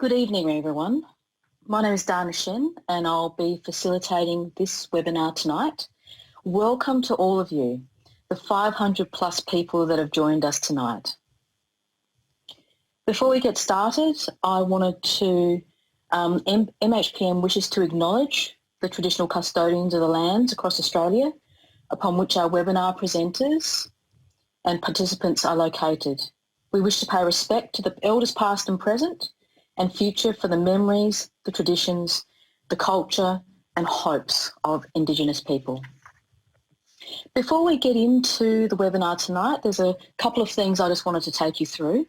Good evening, everyone. My name is Dana Shen and I'll be facilitating this webinar tonight. Welcome to all of you, the 500 plus people that have joined us tonight. Before we get started, I wanted to, MHPM wishes to acknowledge the traditional custodians of the lands across Australia upon which our webinar presenters and participants are located. We wish to pay respect to the elders past and present and future for the memories, the traditions, the culture and hopes of Indigenous people. Before we get into the webinar tonight, there's a couple of things I just wanted to take you through.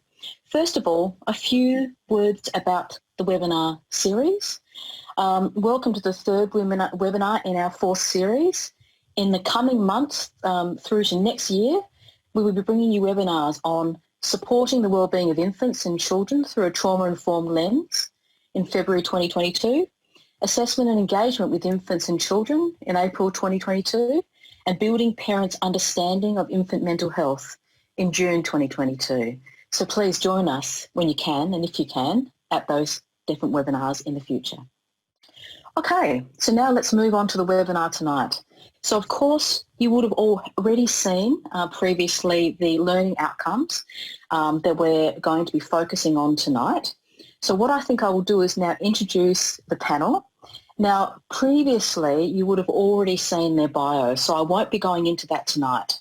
First of all, a few words about the webinar series. Welcome to the third webinar in our fourth series. In the coming months through to next year, we will be bringing you webinars on supporting the wellbeing of infants and children through a trauma-informed lens in February 2022, assessment and engagement with infants and children in April 2022, and building parents' understanding of infant mental health in June 2022. So please join us when you can, and if you can, at those different webinars in the future. Okay, so now let's move on to the webinar tonight. So of course, you would have already seen previously the learning outcomes that we're going to be focusing on tonight. So what I think I will do is now introduce the panel. Now, previously, you would have already seen their bio, so I won't be going into that tonight.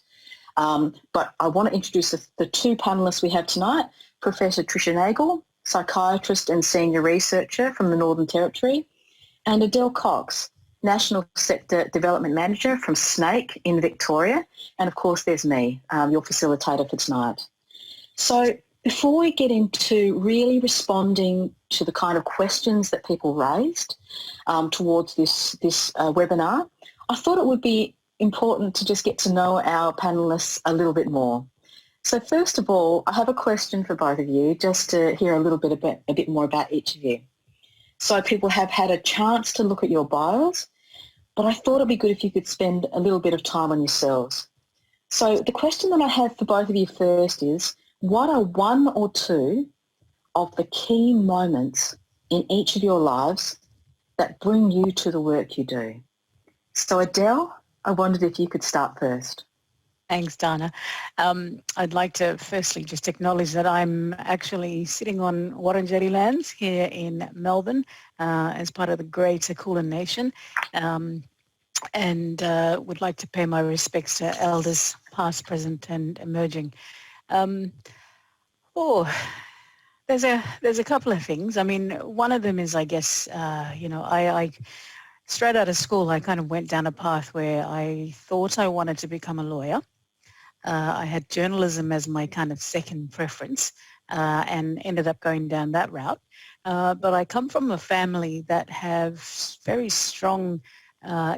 But I want to introduce the two panellists we have tonight, Professor Tricia Nagel, psychiatrist and senior researcher from the Northern Territory, and Adele Cox, National Sector Development Manager from Snake in Victoria. And of course, there's me, your facilitator for tonight. So before we get into really responding to the kind of questions that people raised towards this webinar, I thought it would be important to just get to know our panellists a little bit more. So first of all, I have a question for both of you, just to hear a bit more about each of you. So people have had a chance to look at your bios, but I thought it'd be good if you could spend a little bit of time on yourselves. So the question that I have for both of you first is, what are one or two of the key moments in each of your lives that bring you to the work you do? So Adele, I wondered if you could start first. Thanks, Dana. I'd like to firstly just acknowledge that I'm actually sitting on Wurundjeri lands here in Melbourne as part of the Greater Kulin Nation, and would like to pay my respects to elders past, present and emerging. There's a couple of things. I mean, one of them is, I guess, I straight out of school, I kind of went down a path where I thought I wanted to become a lawyer. I had journalism as my kind of second preference and ended up going down that route. But I come from a family that have very strong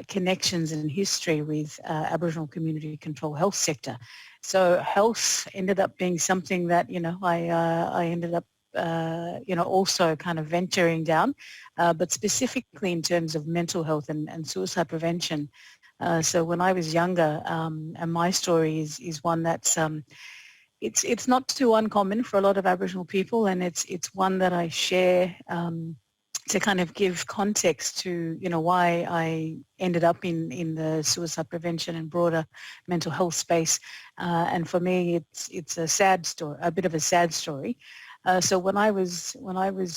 connections and history with Aboriginal community control health sector. So health ended up being something that, I ended up, also kind of venturing down, but specifically in terms of mental health and suicide prevention. So when I was younger, and my story is one that's, it's not too uncommon for a lot of Aboriginal people, and it's one that I share to kind of give context to, why I ended up in the suicide prevention and broader mental health space. And for me, it's a sad story, a bit of a sad story. So when I was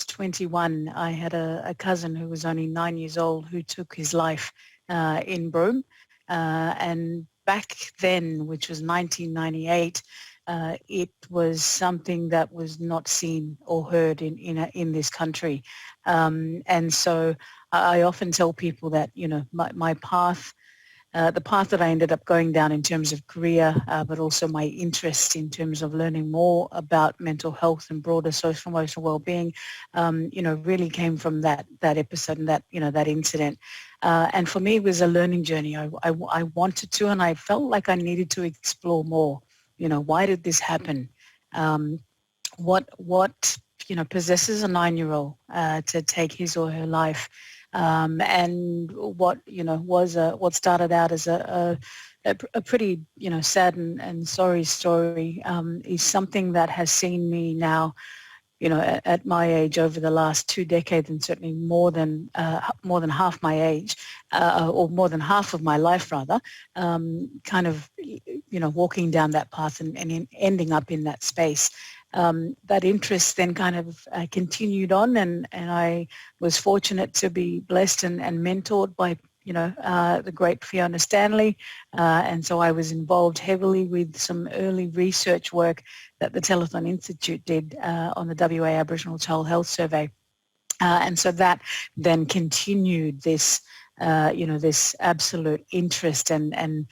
21, I had a cousin who was only 9 years old who took his life in Broome, and back then, which was 1998, it was something that was not seen or heard in this country, and so I often tell people that my path, the path that I ended up going down in terms of career, but also my interest in terms of learning more about mental health and broader social emotional well-being, really came from that episode and that incident. And for me, it was a learning journey. I wanted to, and I felt like I needed to explore more. Why did this happen? What possesses a 9-year-old to take his or her life? And what what started out as a pretty sad and sorry story is something that has seen me now at my age over the last 2 decades, and certainly more than half my age, or more than half of my life rather, kind of, walking down that path and ending up in that space. That interest then kind of continued on, and I was fortunate to be blessed and mentored by the great Fiona Stanley, and so I was involved heavily with some early research work that the Telethon Institute did on the WA Aboriginal Child Health Survey, and so that then continued this this absolute interest and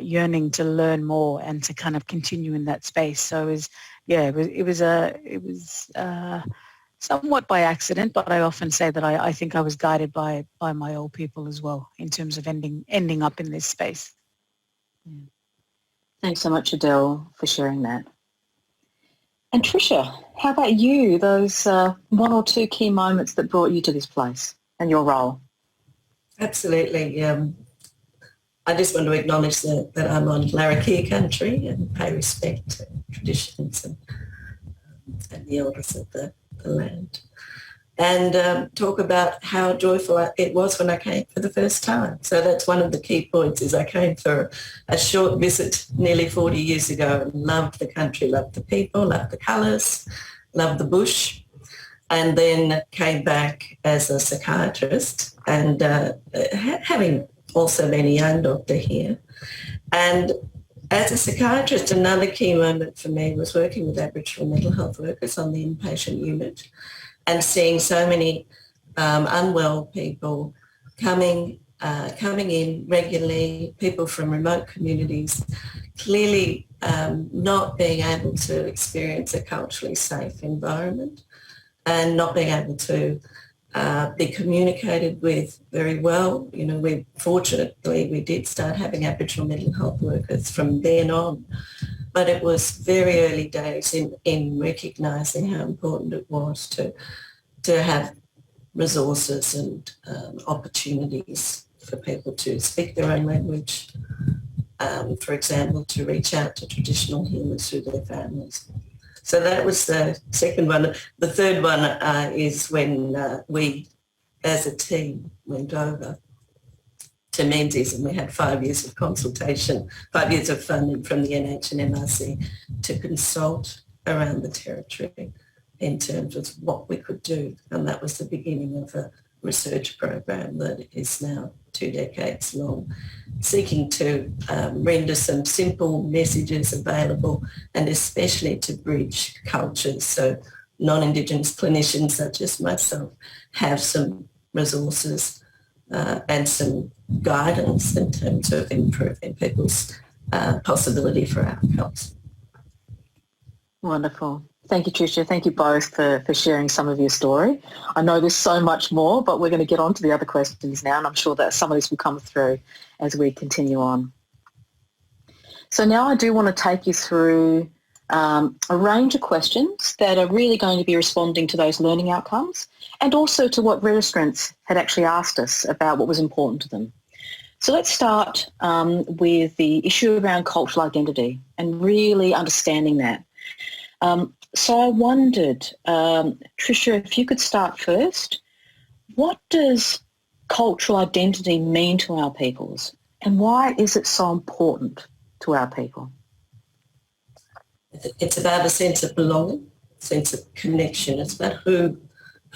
yearning to learn more and to kind of continue in that space. So it was somewhat by accident, but I often say that I think I was guided by my old people as well in terms of ending up in this space. Yeah. Thanks so much, Adele, for sharing that. And Tricia, how about you? Those one or two key moments that brought you to this place and your role? Absolutely. I just want to acknowledge that I'm on Larrakia country and pay respect to traditions and the elders of the land, and talk about how joyful it was when I came for the first time. So that's one of the key points, is I came for a short visit nearly 40 years ago and loved the country, loved the people, loved the colours, loved the bush, and then came back as a psychiatrist and having also been a young doctor here. And as a psychiatrist, another key moment for me was working with Aboriginal mental health workers on the inpatient unit and seeing so many unwell people coming in regularly, people from remote communities, clearly not being able to experience a culturally safe environment and not being able to be communicated with very well. Fortunately, we did start having Aboriginal mental health workers from then on, but it was very early days in recognising how important it was to have resources and opportunities for people to speak their own language, for example, to reach out to traditional healers through their families. So that was the second one. The third one is when we, as a team, went over to Menzies, and we had 5 years of consultation, 5 years of funding from the NH and MRC to consult around the territory in terms of what we could do. And that was the beginning of a research program that is now 2 decades long, seeking to render some simple messages available, and especially to bridge cultures. So non-Indigenous clinicians such as myself have some resources and some guidance in terms of improving people's possibility for outcomes. Wonderful. Thank you, Tricia. Thank you both for sharing some of your story. I know there's so much more, but we're going to get on to the other questions now, and I'm sure that some of this will come through as we continue on. So now I do want to take you through a range of questions that are really going to be responding to those learning outcomes and also to what registrants had actually asked us about what was important to them. So let's start with the issue around cultural identity and really understanding that. So I wondered, Tricia, if you could start first, what does cultural identity mean to our peoples, and why is it so important to our people? It's about a sense of belonging, sense of connection. It's about who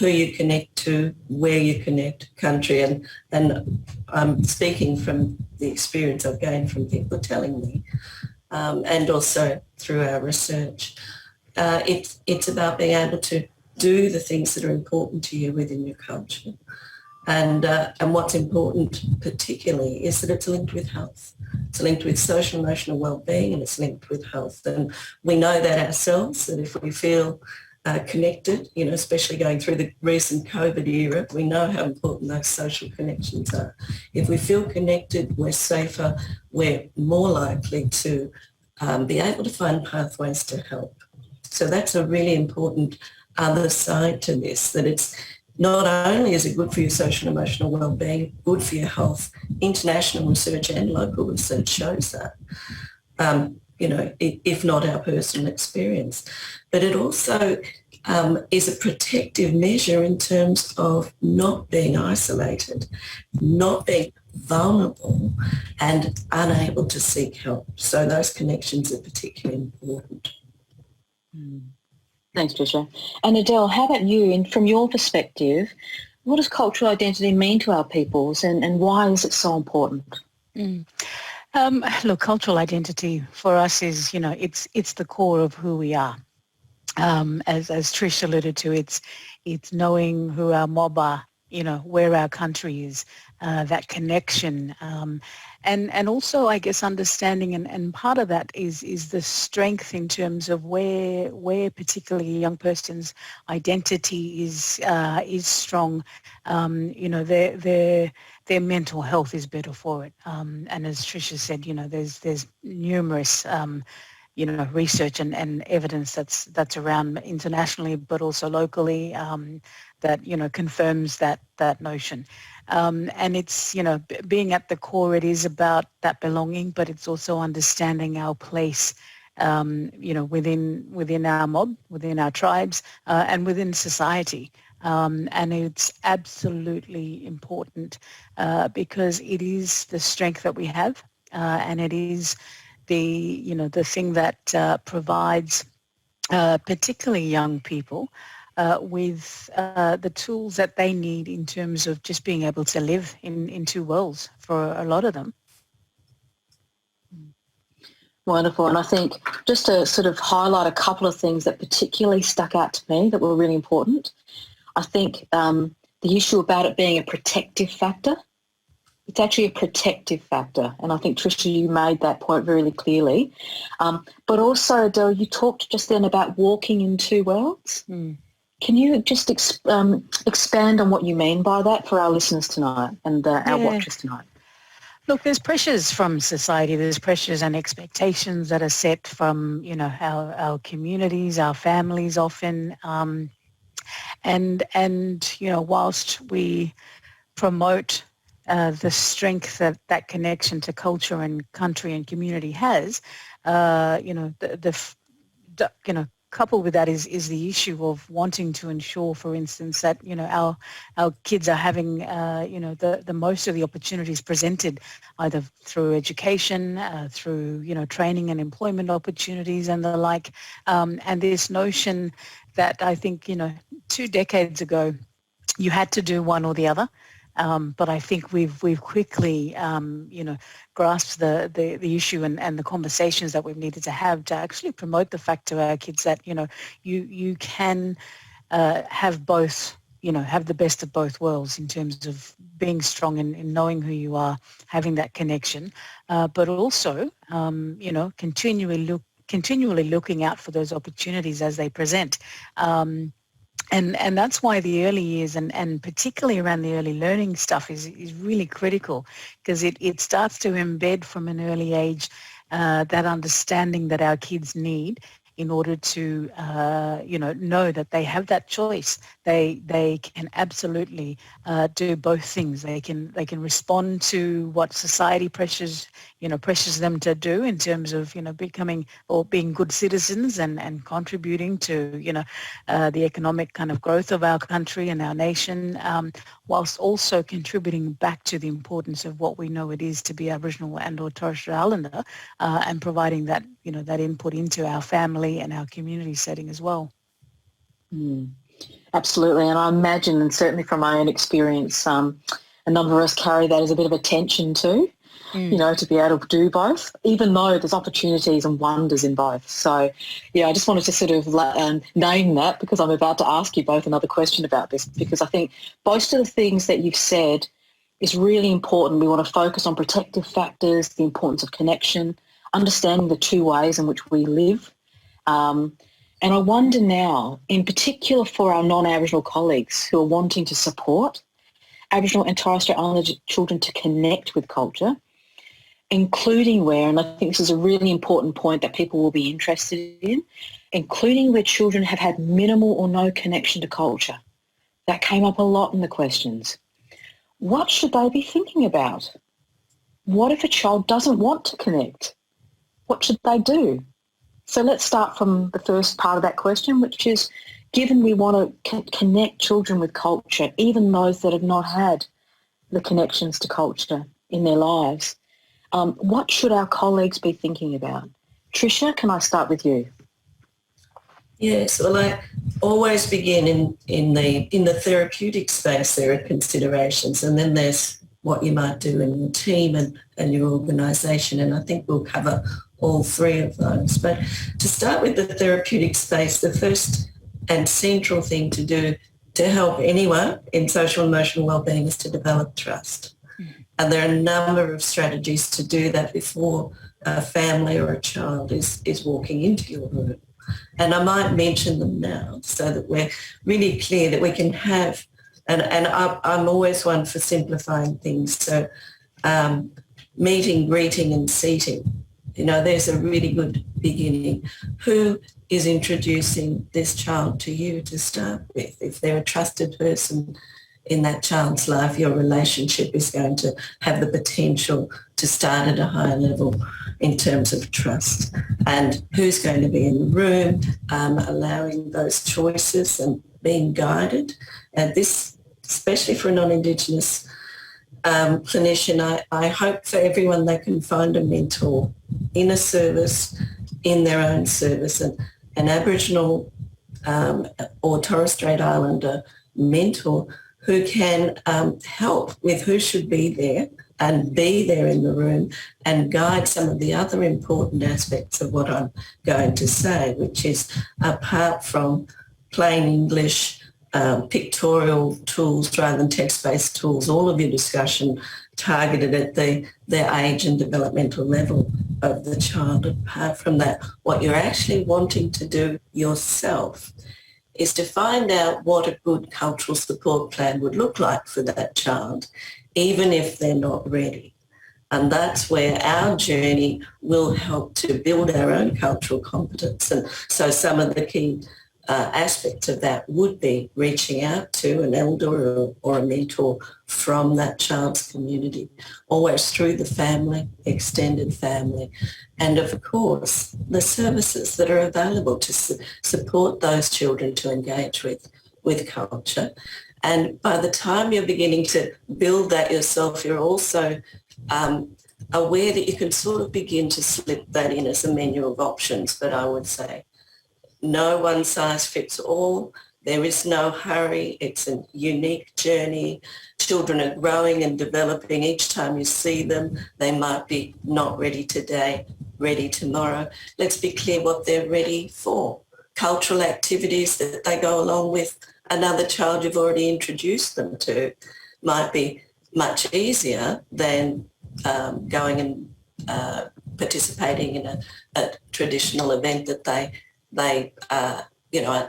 you connect to, where you connect, country, and I'm speaking from the experience I've gained from people telling me, and also through our research. It's about being able to do the things that are important to you within your culture. And what's important particularly is that it's linked with health. It's linked with social emotional well-being, and it's linked with health. And we know that ourselves, that if we feel connected, especially going through the recent COVID era, we know how important those social connections are. If we feel connected, we're safer, we're more likely to be able to find pathways to help. So that's a really important other side to this, that it's not only is it good for your social and emotional well-being, good for your health, international research and local research shows that, if not our personal experience. But it also is a protective measure in terms of not being isolated, not being vulnerable and unable to seek help. So those connections are particularly important. Thanks, Tricia. And Adele, how about you? And from your perspective, what does cultural identity mean to our peoples and why is it so important? Look, cultural identity for us is, it's the core of who we are. As Trish alluded to, it's knowing who our mob are, where our country is, that connection. And also, I guess, understanding and part of that is the strength in terms of where particularly a young person's identity is strong. Their mental health is better for it. And as Tricia said, there's numerous research and evidence that's around internationally, but also locally, that confirms that notion. And it's being at the core, it is about that belonging, but it's also understanding our place, within our mob, within our tribes, and within society. And it's absolutely important because it is the strength that we have, and it is the thing that provides particularly young people with the tools that they need in terms of just being able to live in two worlds for a lot of them. Wonderful. And I think just to sort of highlight a couple of things that particularly stuck out to me that were really important, I think the issue about it being a protective factor. It's actually a protective factor, and I think, Tricia, you made that point really clearly. But also, Adele, you talked just then about walking in two worlds. Can you just expand on what you mean by that for our listeners tonight and our watchers tonight? Look, there's pressures from society. There's pressures and expectations that are set from, our communities, our families often. And whilst we promote the strength that connection to culture and country and community has, coupled with that is the issue of wanting to ensure, for instance, that our kids are having the most of the opportunities presented, either through education, through training and employment opportunities and the like, and this notion that I think 2 decades ago you had to do one or the other. But I think we've quickly, grasped the issue and the conversations that we've needed to have to actually promote the fact to our kids that, you can have both, have the best of both worlds in terms of being strong in knowing who you are, having that connection, but also, continually looking out for those opportunities as they present. And that's why the early years and particularly around the early learning stuff is really critical, because it starts to embed from an early age that understanding that our kids need in order to, know that they have that choice. They can absolutely do both things. They can respond to what society pressures them to do in terms of, becoming or being good citizens and contributing to, the economic kind of growth of our country and our nation, whilst also contributing back to the importance of what we know it is to be Aboriginal and or Torres Strait Islander, and providing that, that input into our family and our community setting as well. Absolutely. And I imagine, and certainly from my own experience, a number of us carry that as a bit of a tension too, to be able to do both, even though there's opportunities and wonders in both. So, I just wanted to sort of name that, because I'm about to ask you both another question about this, because I think most of the things that you've said is really important. We want to focus on protective factors, the importance of connection, understanding the two ways in which we live. And I wonder now, in particular for our non-Aboriginal colleagues who are wanting to support Aboriginal and Torres Strait Islander children to connect with culture, including where, and I think this is a really important point that people will be interested in, including where children have had minimal or no connection to culture. That came up a lot in the questions. What should they be thinking about? What if a child doesn't want to connect? What should they do? So let's start from the first part of that question, which is, given we want to connect children with culture, even those that have not had the connections to culture in their lives, what should our colleagues be thinking about? Tricia, can I start with you? Yes, well, I always begin in the therapeutic space. There are considerations, and then there's what you might do in your team and your organisation, and I think we'll cover all three of those. But to start with the therapeutic space, the first and central thing to do to help anyone in social and emotional wellbeing is to develop trust. And there are a number of strategies to do that before a family or a child is walking into your room. And I might mention them now so that we're really clear that we can have, and I'm always one for simplifying things. So meeting, greeting and seating, there's a really good beginning. Who is introducing this child to you to start with? If they're a trusted person in that child's life, your relationship is going to have the potential to start at a higher level in terms of trust. And who's going to be in the room, allowing those choices and being guided. And this, especially for a non-Indigenous clinician, I hope for everyone they can find a mentor in a service, in their own service. And an Aboriginal or Torres Strait Islander mentor who can help with who should be there and be there in the room and guide some of the other important aspects of what I'm going to say, which is apart from plain English, pictorial tools rather than text-based tools, all of your discussion targeted at the age and developmental level of the child. Apart from that, what you're actually wanting to do yourself is to find out what a good cultural support plan would look like for that child, even if they're not ready. And that's where our journey will help to build our own cultural competence. And so some of the key aspects of that would be reaching out to an elder or a mentor from that child's community, always through the family, extended family, and of course the services that are available to support those children to engage with culture. And by the time you're beginning to build that yourself, you're also aware that you can sort of begin to slip that in as a menu of options. But I would say no one size fits all. There is no hurry. It's a unique journey. Children are growing and developing each time you see them. They might be not ready today, ready tomorrow. Let's be clear what they're ready for. Cultural activities that they go along with another child you've already introduced them to might be much easier than going and participating in a traditional event that they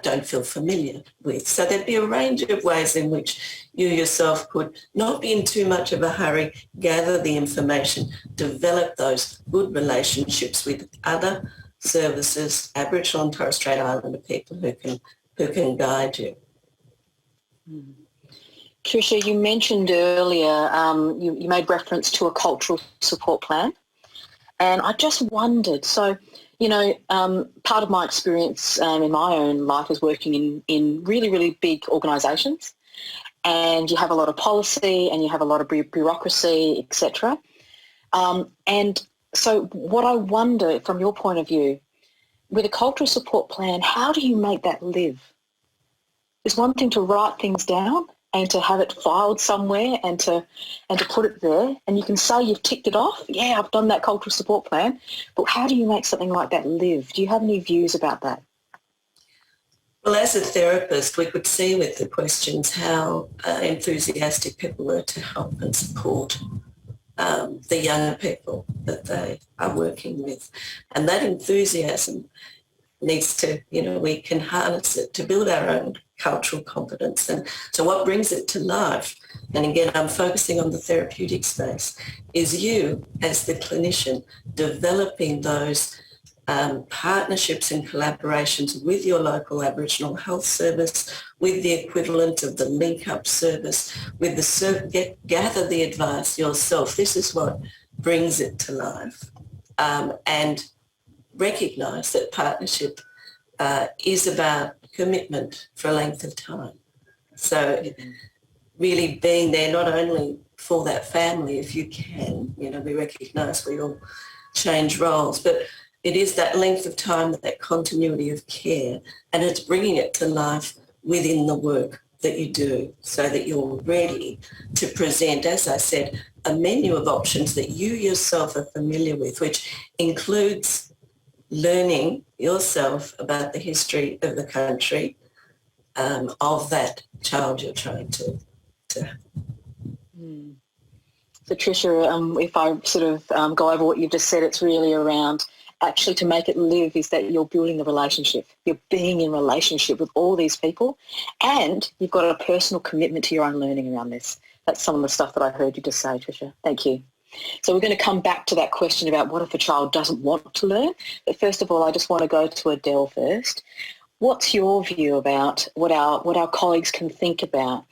don't feel familiar with. So there'd be a range of ways in which you yourself could not be in too much of a hurry, gather the information, develop those good relationships with other services, Aboriginal and Torres Strait Islander people who can guide you. Tricia, you mentioned earlier, you made reference to a cultural support plan. And I just wondered, so part of my experience in my own life is working in really, really big organisations, and you have a lot of policy and you have a lot of bureaucracy, etc. And so what I wonder from your point of view, with a cultural support plan, how do you make that live? It's one thing to write things down and to have it filed somewhere and to put it there, and you can say you've ticked it off. Yeah, I've done that cultural support plan. But how do you make something like that live? Do you have any views about that? Well, as a therapist, we could see with the questions how enthusiastic people were to help and support the young people that they are working with. And that enthusiasm needs to, we can harness it to build our own cultural competence. And so what brings it to life, and again, I'm focusing on the therapeutic space, is you as the clinician developing those partnerships and collaborations with your local Aboriginal health service, with the equivalent of the link-up service, with the gather the advice yourself. This is what brings it to life. And recognise that partnership is about commitment for a length of time. So really being there not only for that family, if you can, we recognise we all change roles, but it is that length of time, that continuity of care, and it's bringing it to life within the work that you do so that you're ready to present, as I said, a menu of options that you yourself are familiar with, which includes learning yourself about the history of the country, of that child you're trying to. So Tricia, if I sort of go over what you've just said, it's really around actually to make it live is that you're building the relationship. You're being in relationship with all these people and you've got a personal commitment to your own learning around this. That's some of the stuff that I heard you just say, Tricia. Thank you. So we're going to come back to that question about what if a child doesn't want to learn. But first of all, I just want to go to Adele first. What's your view about what our colleagues can think about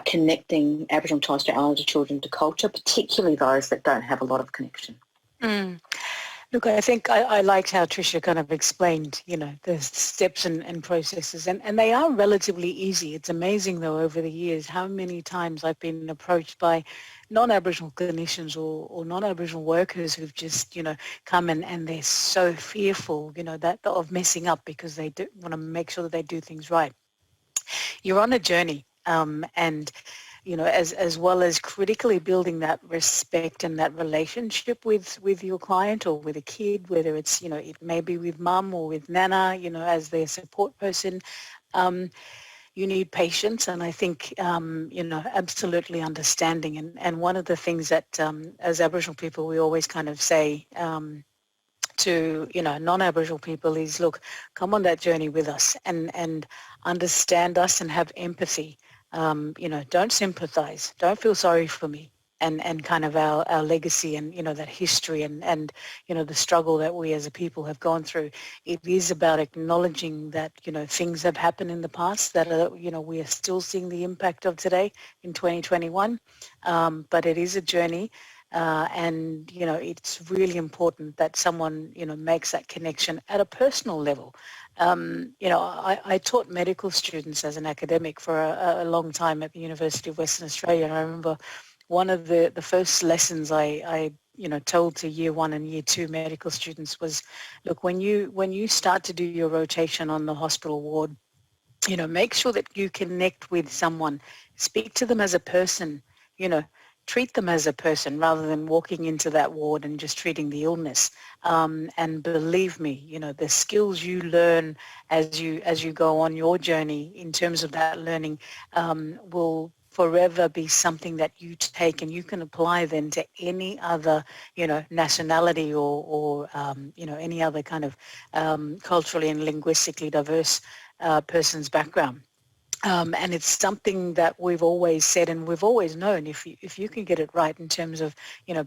connecting Aboriginal and Torres Strait Islander children to culture, particularly those that don't have a lot of connection? Look, I think I liked how Tricia kind of explained, the steps and processes, and they are relatively easy. It's amazing, though, over the years, how many times I've been approached by non-Aboriginal clinicians or non-Aboriginal workers who've just, come and they're so fearful, that of messing up because they do want to make sure that they do things right. You're on a journey, and as well as critically building that respect and that relationship with your client or with a kid, whether it's, it may be with mum or with nana, as their support person, you need patience and I think, absolutely understanding. And one of the things that as Aboriginal people, we always kind of say to, non-Aboriginal people is, look, come on that journey with us and understand us and have empathy. Don't sympathize, don't feel sorry for me and kind of our legacy and, that history and, the struggle that we as a people have gone through. It is about acknowledging that, things have happened in the past that are, we are still seeing the impact of today in 2021. But it is a journey. And, it's really important that someone, makes that connection at a personal level. I taught medical students as an academic for a long time at the University of Western Australia. And I remember one of the first lessons I told to year 1 and year 2 medical students was, look, when you start to do your rotation on the hospital ward, make sure that you connect with someone, speak to them as a person, treat them as a person rather than walking into that ward and just treating the illness. And believe me, the skills you learn as you go on your journey in terms of that learning will forever be something that you take and you can apply then to any other, nationality or any other kind of culturally and linguistically diverse person's background. And it's something that we've always said and we've always known if you can get it right in terms of,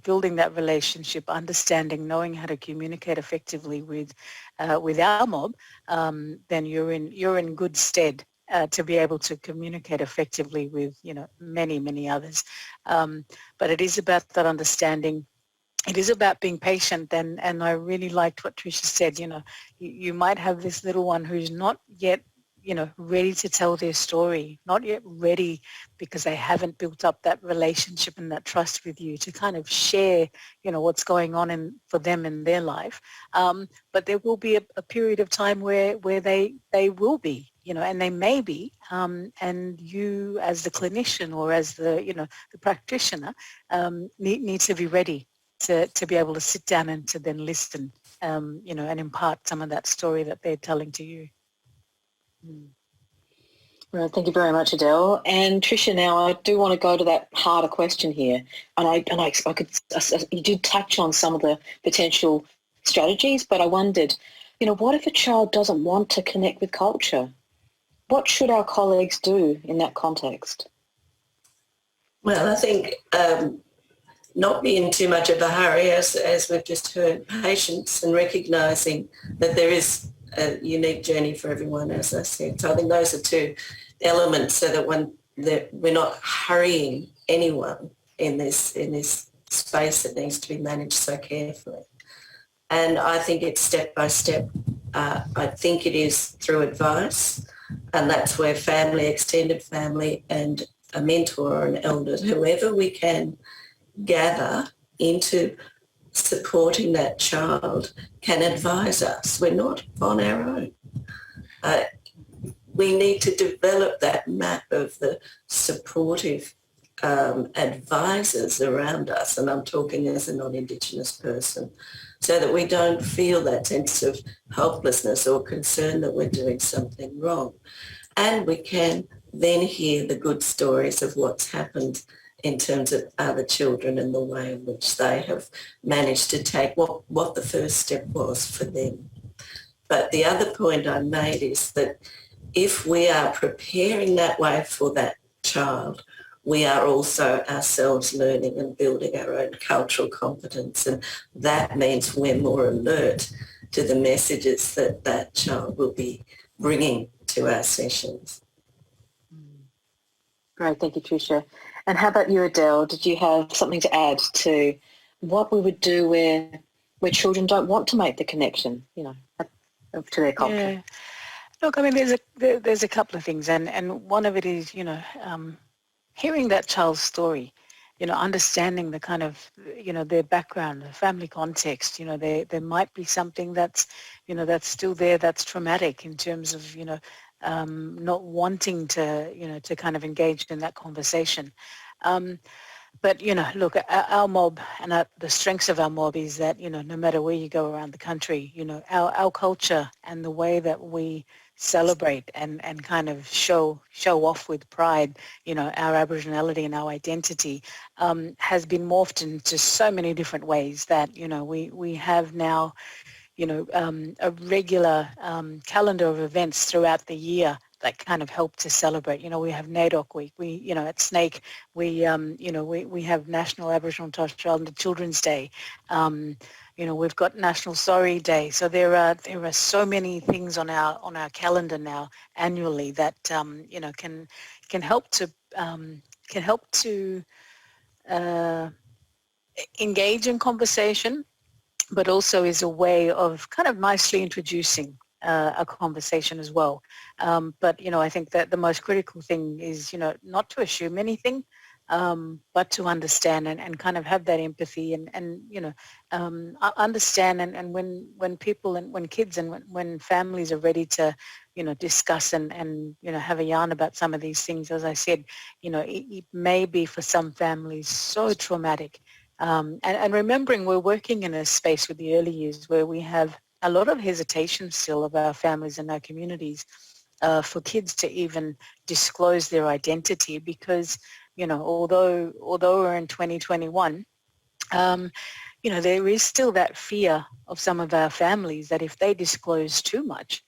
building that relationship, understanding, knowing how to communicate effectively with our mob, then you're in good stead to be able to communicate effectively with, many, many others. But it is about that understanding. It is about being patient and I really liked what Tricia said, you might have this little one who's not yet ready to tell their story, not yet ready because they haven't built up that relationship and that trust with you to kind of share, what's going on for them in their life. But there will be a period of time where they will be, and they may be, and you as the clinician or as the practitioner need to be ready to be able to sit down and to then listen, and impart some of that story that they're telling to you. Well, thank you very much, Adele. And Tricia, now I do want to go to that harder question here. And you did touch on some of the potential strategies, but I wondered, what if a child doesn't want to connect with culture? What should our colleagues do in that context? Well, I think not be in too much of a hurry, as we've just heard, patience and recognising that there is a unique journey for everyone, as I said. So I think those are two elements so that we're not hurrying anyone in this space that needs to be managed so carefully. And I think it's step by step. I think it is through advice. And that's where family, extended family, and a mentor or an elder, whoever we can gather into supporting that child, can advise us. We're not on our own. We need to develop that map of the supportive advisors around us, and I'm talking as a non-Indigenous person, so that we don't feel that sense of helplessness or concern that we're doing something wrong. And we can then hear the good stories of what's happened in terms of other children and the way in which they have managed to take what the first step was for them. But the other point I made is that if we are preparing that way for that child, we are also ourselves learning and building our own cultural competence, and that means we're more alert to the messages that that child will be bringing to our sessions. Great, thank you, Tricia. And how about you, Adele? Did you have something to add to what we would do where children don't want to make the connection, you know, to their culture? Yeah. Look, I mean, there's a couple of things, and one of it is, you know, hearing that child's story, you know, understanding the kind of, you know, their background, the family context. You know, there might be something that's, you know, that's still there, that's traumatic in terms of, you know, not wanting to, you know, to kind of engage in that conversation. But, you know, look, our mob and the strengths of our mob is that, you know, no matter where you go around the country, you know, our culture and the way that we celebrate and kind of show off with pride, you know, our Aboriginality and our identity has been morphed into so many different ways that, you know, we have now, you know, a regular calendar of events throughout the year that kind of help to celebrate. You know, we have NAIDOC Week. We, you know, at Snake, we, you know, we have National Aboriginal and Torres Strait Islander Children's Day. You know, we've got National Sorry Day. So there are so many things on our calendar now annually that you know can help to engage in conversation, but also is a way of kind of nicely introducing a conversation as well. But, you know, I think that the most critical thing is, you know, not to assume anything, but to understand and kind of have that empathy and you know, understand and when people and when kids and when families are ready to, you know, discuss and you know, have a yarn about some of these things, as I said, you know, it may be for some families so traumatic. And remembering we're working in a space with the early years where we have a lot of hesitation still of our families and our communities for kids to even disclose their identity because, you know, although we're in 2021, you know, there is still that fear of some of our families that if they disclose too much,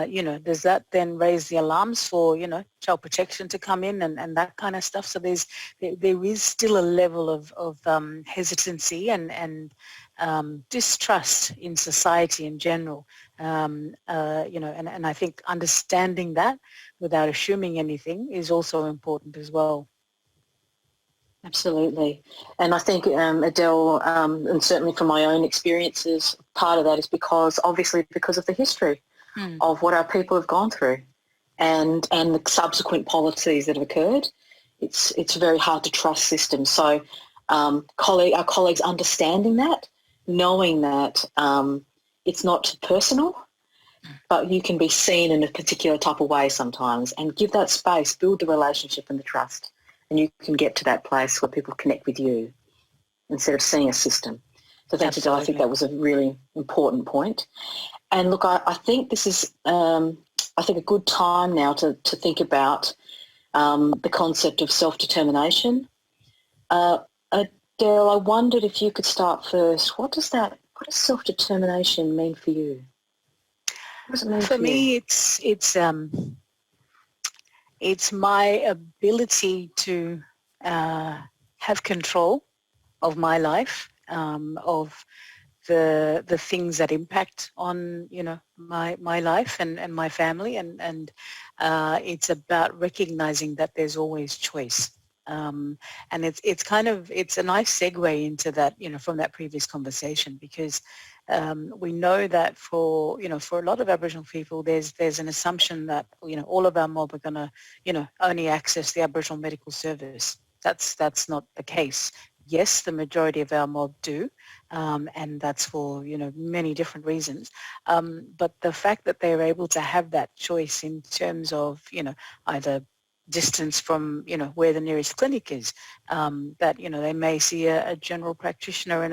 you know, does that then raise the alarms for, you know, child protection to come in and that kind of stuff? So there is still a level of hesitancy and distrust in society in general, you know, and I think understanding that without assuming anything is also important as well. Absolutely. And I think, Adele, and certainly from my own experiences, part of that is because of the history of what our people have gone through and the subsequent policies that have occurred. It's very hard to trust systems. So our colleagues understanding that, knowing that it's not personal, but you can be seen in a particular type of way sometimes, and give that space, build the relationship and the trust. And you can get to that place where people connect with you instead of seeing a system. So thanks, Adele. I think that was a really important point. And look, I think this is, I think, a good time now to think about the concept of self-determination. Adele, I wondered if you could start first. What does self-determination mean for you? What does it mean for me? It's my ability to have control of my life, of the things that impact on, you know, my life and my family, and it's about recognizing that there's always choice. And it's a nice segue into that, you know, from that previous conversation, because We know that for a lot of Aboriginal people, there's an assumption that all of our mob are going to only access the Aboriginal medical service. That's not the case. Yes, the majority of our mob do, and that's for many different reasons. But the fact that they're able to have that choice in terms of either distance from where the nearest clinic is, that they may see a general practitioner in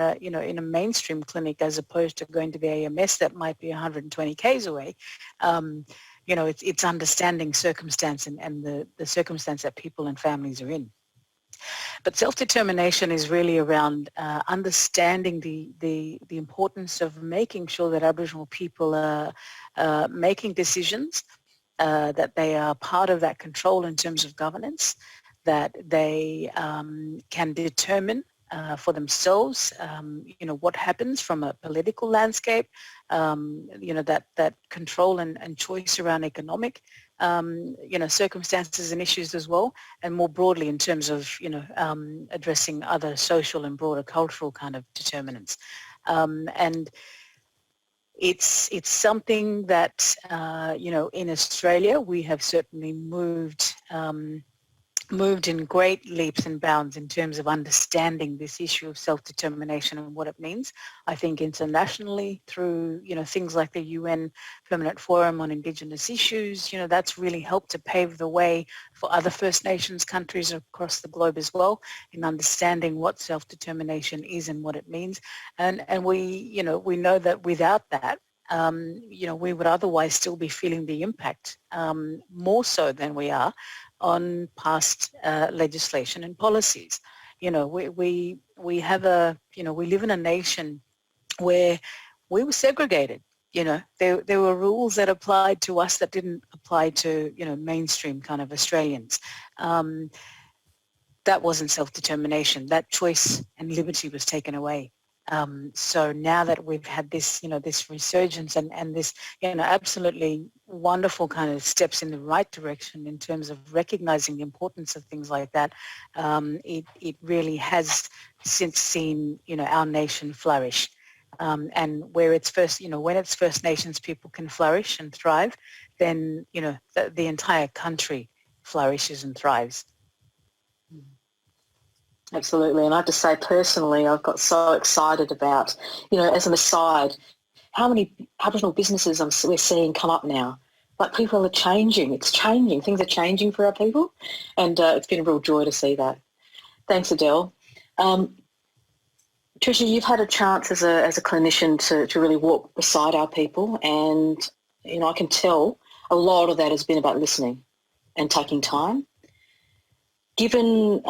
a mainstream clinic as opposed to going to the AMS that might be 120 k's away. It's understanding circumstance and the circumstance that people and families are in. But self-determination is really around understanding the importance of making sure that Aboriginal people are making decisions, that they are part of that control in terms of governance, that they can determine for themselves, what happens from a political landscape, that control and choice around economic, circumstances and issues as well, and more broadly in terms of, addressing other social and broader cultural kind of determinants. And it's something that, in Australia we have certainly moved in great leaps and bounds in terms of understanding this issue of self-determination and what it means. I think internationally through, things like the UN Permanent Forum on Indigenous Issues, that's really helped to pave the way for other First Nations countries across the globe as well in understanding what self-determination is and what it means. And we know that without that, we would otherwise still be feeling the impact more so than we are on past legislation and policies. We have we live in a nation where we were segregated. There were rules that applied to us that didn't apply to, mainstream kind of Australians. That wasn't self-determination. That choice and liberty was taken away. So now that we've had this, this resurgence and this, absolutely wonderful kind of steps in the right direction in terms of recognizing the importance of things like that, it really has since seen, our nation flourish. And where it's first, when it's First Nations people can flourish and thrive, then, the entire country flourishes and thrives. Absolutely. And I have to say personally, I've got so excited about, as an aside, how many Aboriginal businesses we're seeing come up now. Like people are changing. It's changing. Things are changing for our people. And it's been a real joy to see that. Thanks, Adele. Tricia, you've had a chance as a clinician to really walk beside our people. And, I can tell a lot of that has been about listening and taking time. Given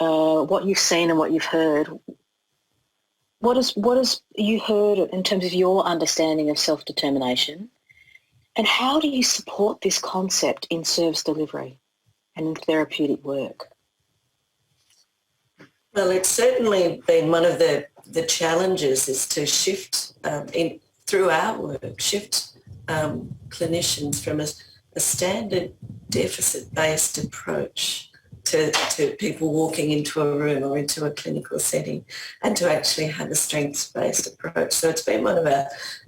what you've seen and what you've heard, what has you heard in terms of your understanding of self-determination, and how do you support this concept in service delivery and in therapeutic work? Well, it's certainly been one of the challenges is to shift through our work, shift clinicians from a standard deficit-based approach to people walking into a room or into a clinical setting, and to actually have a strengths-based approach. So it's been one of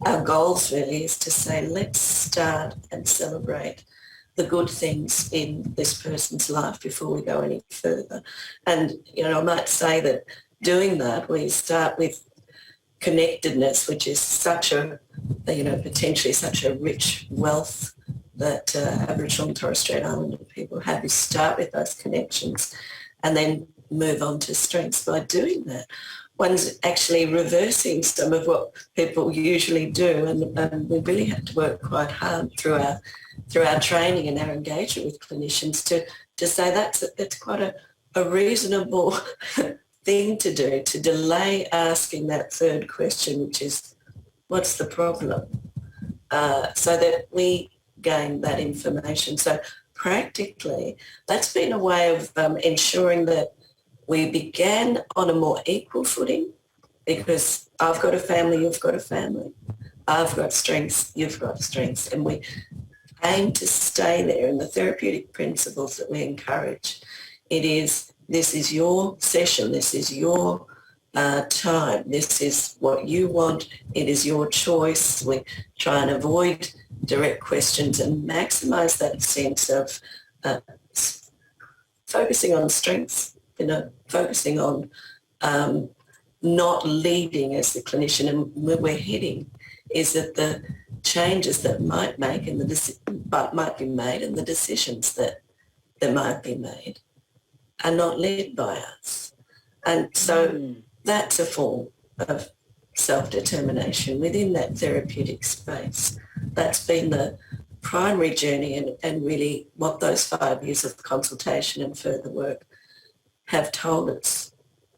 our goals really, is to say, let's start and celebrate the good things in this person's life before we go any further. And, I might say that doing that, we start with connectedness, which is such a, potentially such a rich wealth that Aboriginal and Torres Strait Islander people have. You start with those connections and then move on to strengths. By doing that, one's actually reversing some of what people usually do, and we really have to work quite hard through our training and our engagement with clinicians to say that's quite a reasonable thing to do, to delay asking that third question, which is, what's the problem? So that we gain that information. So practically, that's been a way of ensuring that we began on a more equal footing, because I've got a family, you've got a family. I've got strengths, you've got strengths, and we aim to stay there. And the therapeutic principles that we encourage, it is, this is your session, this is your time. This is what you want. It is your choice. We try and avoid direct questions and maximise that sense of focusing on strengths, focusing on not leading as the clinician, and where we're heading is that the changes that might be made and the decisions that might be made are not led by us. And so that's a form of self-determination within that therapeutic space. That's been the primary journey and really what those 5 years of consultation and further work have told us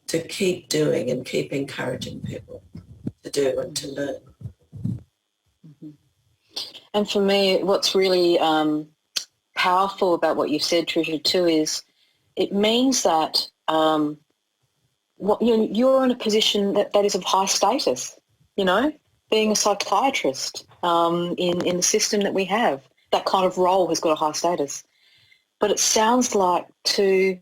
to keep doing and keep encouraging people to do and to learn. Mm-hmm. And for me, what's really powerful about what you've said, Tricia, too, is it means that you're in a position that is of high status, being a psychiatrist in the system that we have. That kind of role has got a high status. But it sounds like to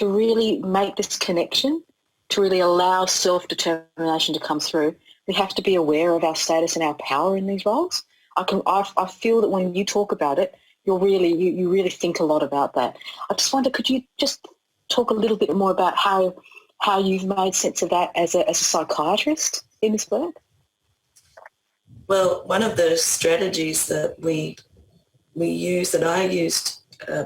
really make this connection, to really allow self-determination to come through, we have to be aware of our status and our power in these roles. I feel that when you talk about it, you really think a lot about that. I just wonder, could you just talk a little bit more about how you've made sense of that as a psychiatrist in this work? Well, one of the strategies that we used, that I used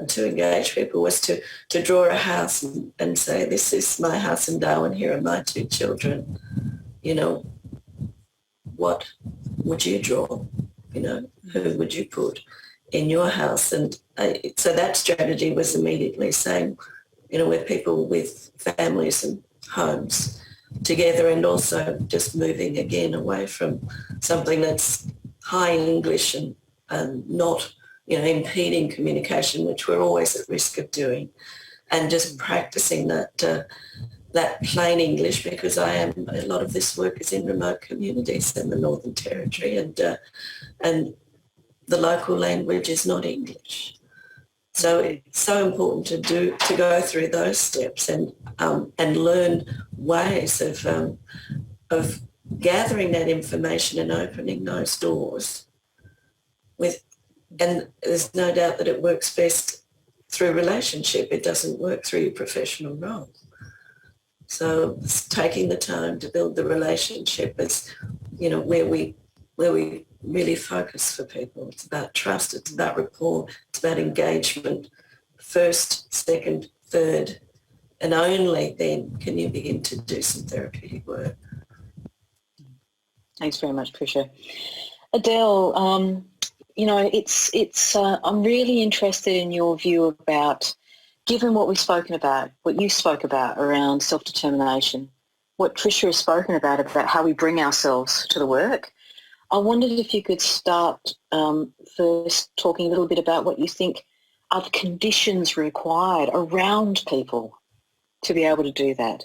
to engage people, was to draw a house and say, this is my house in Darwin, here are my 2 children. What would you draw? Who would you put in your house? And so that strategy was immediately saying, we're people with families and homes together, and also just moving again away from something that's high English and not, impeding communication, which we're always at risk of doing, and just practicing that plain English, because a lot of this work is in remote communities in the Northern Territory, and the local language is not English. So it's so important to go through those steps and learn ways of gathering that information and opening those doors. And there's no doubt that it works best through relationship. It doesn't work through your professional role. So it's taking the time to build the relationship is, where we really focus for people. It's about trust, it's about rapport, it's about engagement. First, second, third, and only then can you begin to do some therapeutic work. Thanks very much, Tricia. Adele, I'm really interested in your view about, given what we've spoken about, what you spoke about around self-determination, what Tricia has spoken about how we bring ourselves to the work. I wondered if you could start first talking a little bit about what you think are the conditions required around people to be able to do that.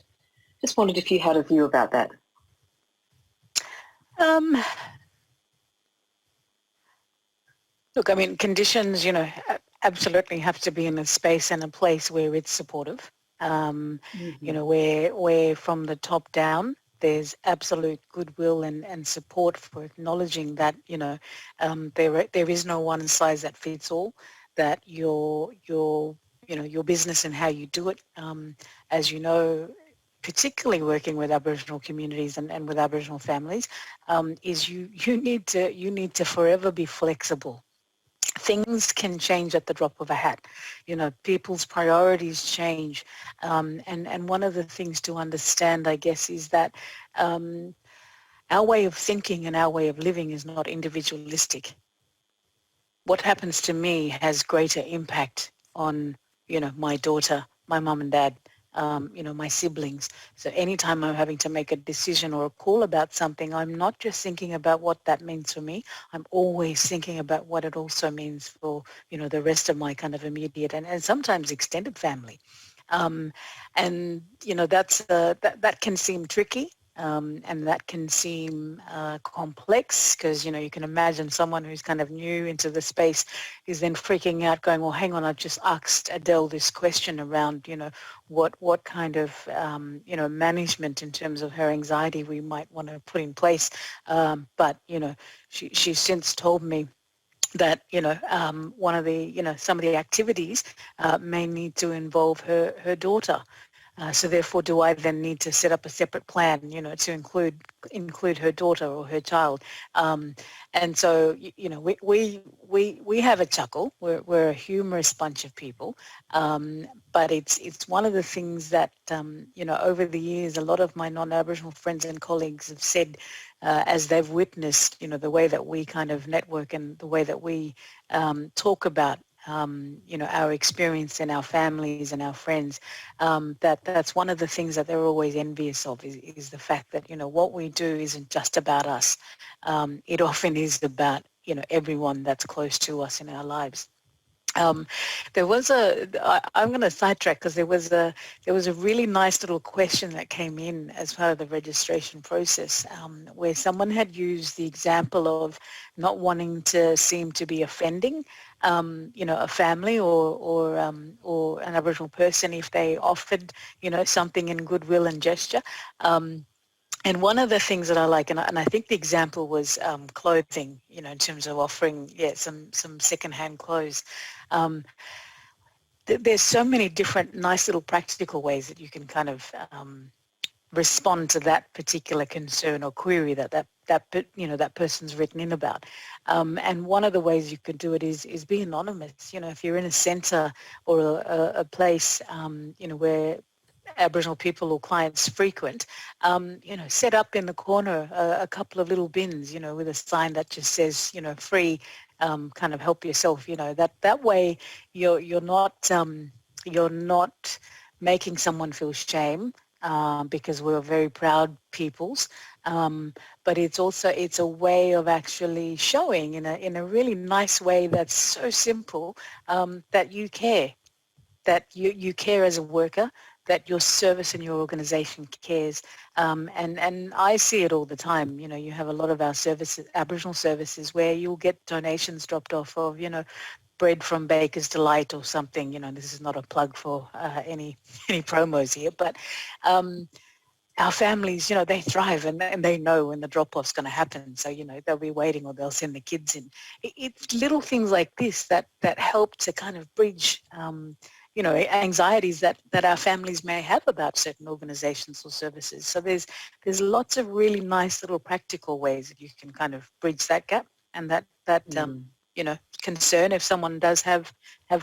Just wondered if you had a view about that. Look, I mean, conditions, absolutely have to be in a space and a place where it's supportive, where from the top down, there's absolute goodwill and support for acknowledging that, there is no one size that fits all, that your business and how you do it, as you know, particularly working with Aboriginal communities and with Aboriginal families, is you need to forever be flexible. Things can change at the drop of a hat. People's priorities change. And one of the things to understand, I guess, is that our way of thinking and our way of living is not individualistic. What happens to me has greater impact on, my daughter, my mum and dad, my siblings. So anytime I'm having to make a decision or a call about something, I'm not just thinking about what that means for me. I'm always thinking about what it also means for, the rest of my kind of immediate and sometimes extended family. That's that can seem tricky. and that can seem complex because, you can imagine someone who's kind of new into the space is then freaking out going, well, hang on, I've just asked Adele this question around, what kind of, management in terms of her anxiety we might want to put in place. But, she's since told me that, one of the, some of the activities may need to involve her daughter. So therefore, do I then need to set up a separate plan, to include her daughter or her child? And so, we have a chuckle. We're a humorous bunch of people, but it's one of the things that over the years, a lot of my non-Aboriginal friends and colleagues have said, as they've witnessed, the way that we kind of network and the way that we talk about our experience and our families and our friends, that's one of the things that they're always envious of is the fact that, what we do isn't just about us. It often is about, everyone that's close to us in our lives. There was I'm going to sidetrack because there was a really nice little question that came in as part of the registration process, where someone had used the example of not wanting to seem to be offending, a family or an Aboriginal person if they offered, something in goodwill and gesture. And one of the things that I like, and I think the example was clothing, in terms of offering, some secondhand clothes. There's so many different nice little practical ways that you can kind of respond to that particular concern or query that person's written in about. And one of the ways you can do it is be anonymous. If you're in a centre or a place, where Aboriginal people or clients frequent, set up in the corner a couple of little bins, with a sign that just says, free, kind of help yourself. That way you're not making someone feel shame, because we're very proud peoples. But it's a way of actually showing in a really nice way that's so simple, that you care, that you care as a worker, that your service and your organisation cares. And I see it all the time. You have a lot of our services, Aboriginal services, where you'll get donations dropped off of, bread from Baker's Delight or something. This is not a plug for any promos here, but our families, they thrive and they know when the drop-off's going to happen. So, they'll be waiting or they'll send the kids in. It's little things like this that help to kind of bridge anxieties that our families may have about certain organisations or services. So there's lots of really nice little practical ways that you can kind of bridge that gap and that concern if someone does have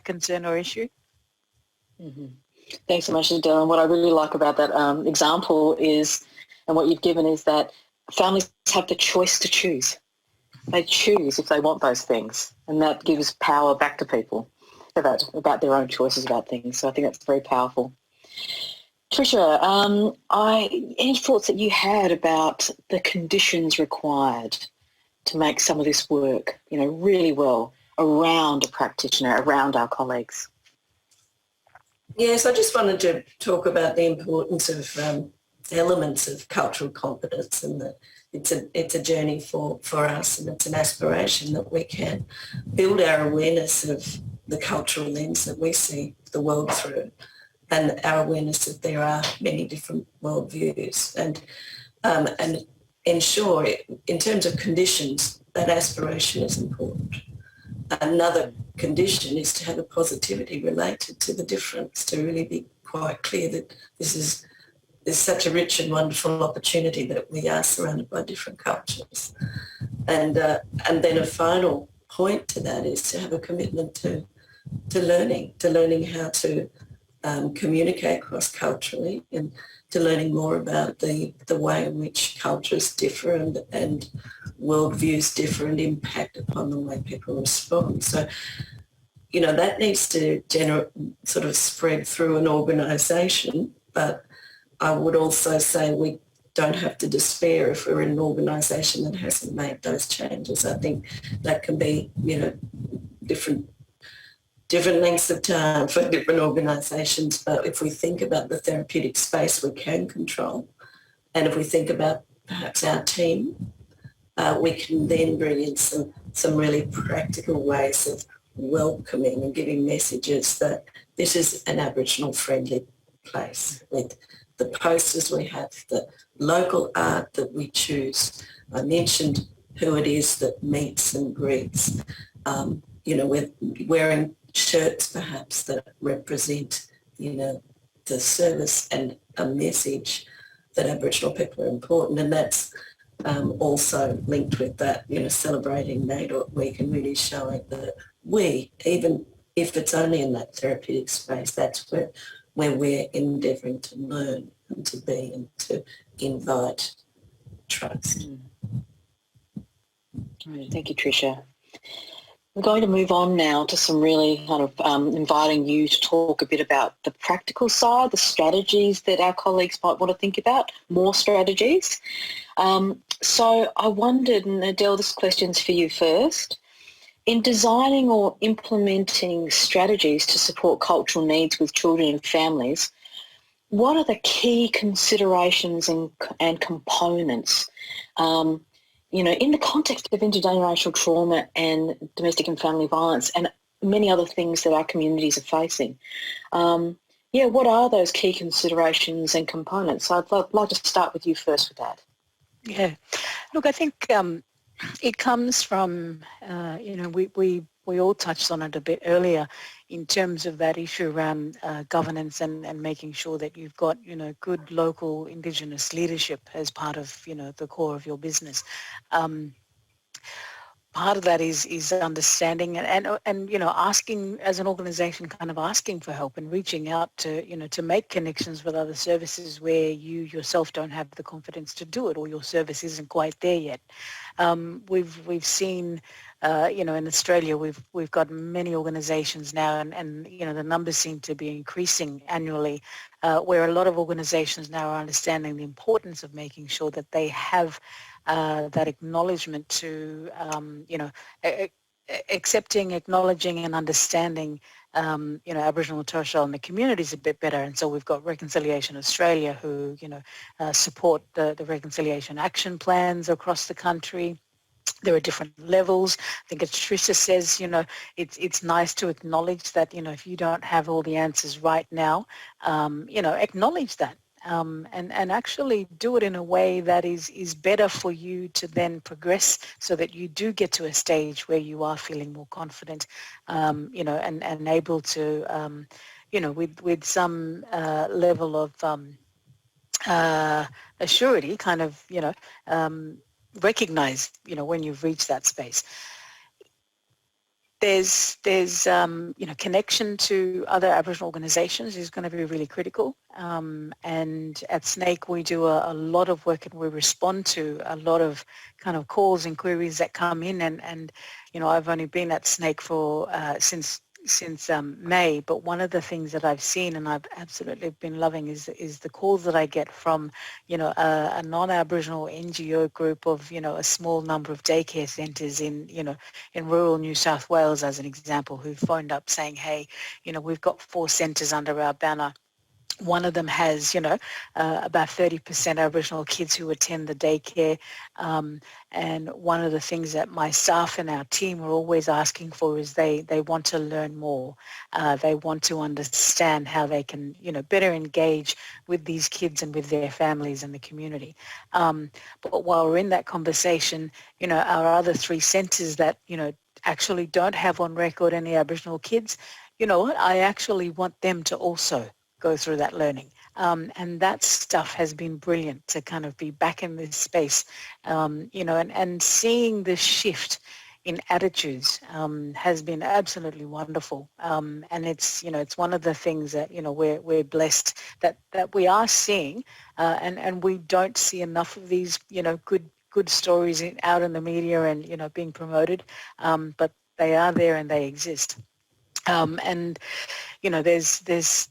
concern or issue. Mm-hmm. Thanks so much, Adele. And what I really like about that example is, and what you've given, is that families have the choice to choose. They choose if they want those things, and that gives power back to people about their own choices about things. So I think that's very powerful. Tricia, any thoughts that you had about the conditions required to make some of this work, really well around a practitioner, around our colleagues? Yes, I just wanted to talk about the importance of elements of cultural competence, and that it's a journey for us, and it's an aspiration that we can build our awareness of the cultural lens that we see the world through, and our awareness that there are many different worldviews, and ensure, in terms of conditions, that aspiration is important. Another condition is to have a positivity related to the difference, to really be quite clear that there's such a rich and wonderful opportunity that we are surrounded by different cultures. And then a final point to that is to have a commitment to learning how to communicate cross-culturally, and to learning more about the way in which cultures differ and worldviews differ and impact upon the way people respond. So, that needs to sort of spread through an organisation, but I would also say we don't have to despair if we're in an organisation that hasn't made those changes. I think that can be, different lengths of time for different organisations, but if we think about the therapeutic space we can control, And if we think about perhaps our team, we can then bring in some really practical ways of welcoming and giving messages that this is an Aboriginal friendly place with the posters we have, the local art that we choose. I mentioned who it is that meets and greets. We're wearing shirts perhaps that represent, the service and a message that Aboriginal people are important, and that's also linked with that, celebrating NAIDOC Week and really showing that we, even if it's only in that therapeutic space, that's where we're endeavouring to learn and to be and to invite trust. Thank you, Tricia. We're going to move on now to some really kind of inviting you to talk a bit about the practical side, the strategies that our colleagues might want to think about, more strategies. So I wondered, and Adele, this question's for you first. In designing or implementing strategies to support cultural needs with children and families, what are the key considerations and components in the context of intergenerational trauma and domestic and family violence and many other things that our communities are facing? What are those key considerations and components? So I'd like to start with you first with that. Yeah. Look, I think it comes from, we all touched on it a bit earlier in terms of that issue around governance and making sure that you've got, good local Indigenous leadership as part of, the core of your business. Part of that is understanding and asking as an organisation, kind of asking for help and reaching out to, to make connections with other services where you yourself don't have the confidence to do it or your service isn't quite there yet. We've seen, in Australia, we've got many organisations now and the numbers seem to be increasing annually, where a lot of organisations now are understanding the importance of making sure that they have that acknowledgement to, accepting, acknowledging and understanding, Aboriginal and Torres Strait Islander communities a bit better. And so we've got Reconciliation Australia who, support the reconciliation action plans across the country. There are different levels. I think as Tricia says, it's nice to acknowledge that, if you don't have all the answers right now, acknowledge that. And actually do it in a way that is better for you to then progress so that you do get to a stage where you are feeling more confident, and able to, with some level of assurity, kind of, recognize, when you've reached that space. There's connection to other Aboriginal organisations is going to be really critical. And at SNAIC we do a lot of work and we respond to a lot of kind of calls and queries that come in. And I've only been at SNAIC for since May, but one of the things that I've seen and I've absolutely been loving is the calls that I get from, a non-Aboriginal NGO group of, a small number of daycare centres in rural New South Wales, as an example, who phoned up saying, hey, we've got 4 centres under our banner. One of them has, about 30% Aboriginal kids who attend the daycare. And one of the things that my staff and our team are always asking for is they want to learn more. They want to understand how they can, better engage with these kids and with their families and the community. But while we're in that conversation, our other 3 centres that, actually don't have on record any Aboriginal kids, I actually want them to also go through that learning. And that stuff has been brilliant to kind of be back in this space, and seeing the shift in attitudes has been absolutely wonderful. And it's, it's one of the things that, we're blessed that we are seeing, and we don't see enough of these, good stories out in the media and, being promoted, but they are there and they exist. And there's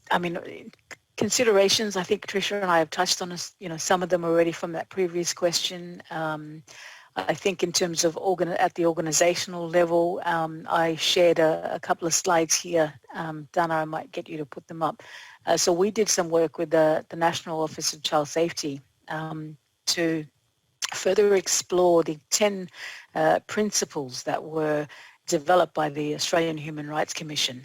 considerations. I think Tricia and I have touched on, some of them already from that previous question. I think in terms of at the organisational level, I shared a couple of slides here. Dana, I might get you to put them up. So we did some work with the National Office of Child Safety to further explore the 10 principles that were developed by the Australian Human Rights Commission.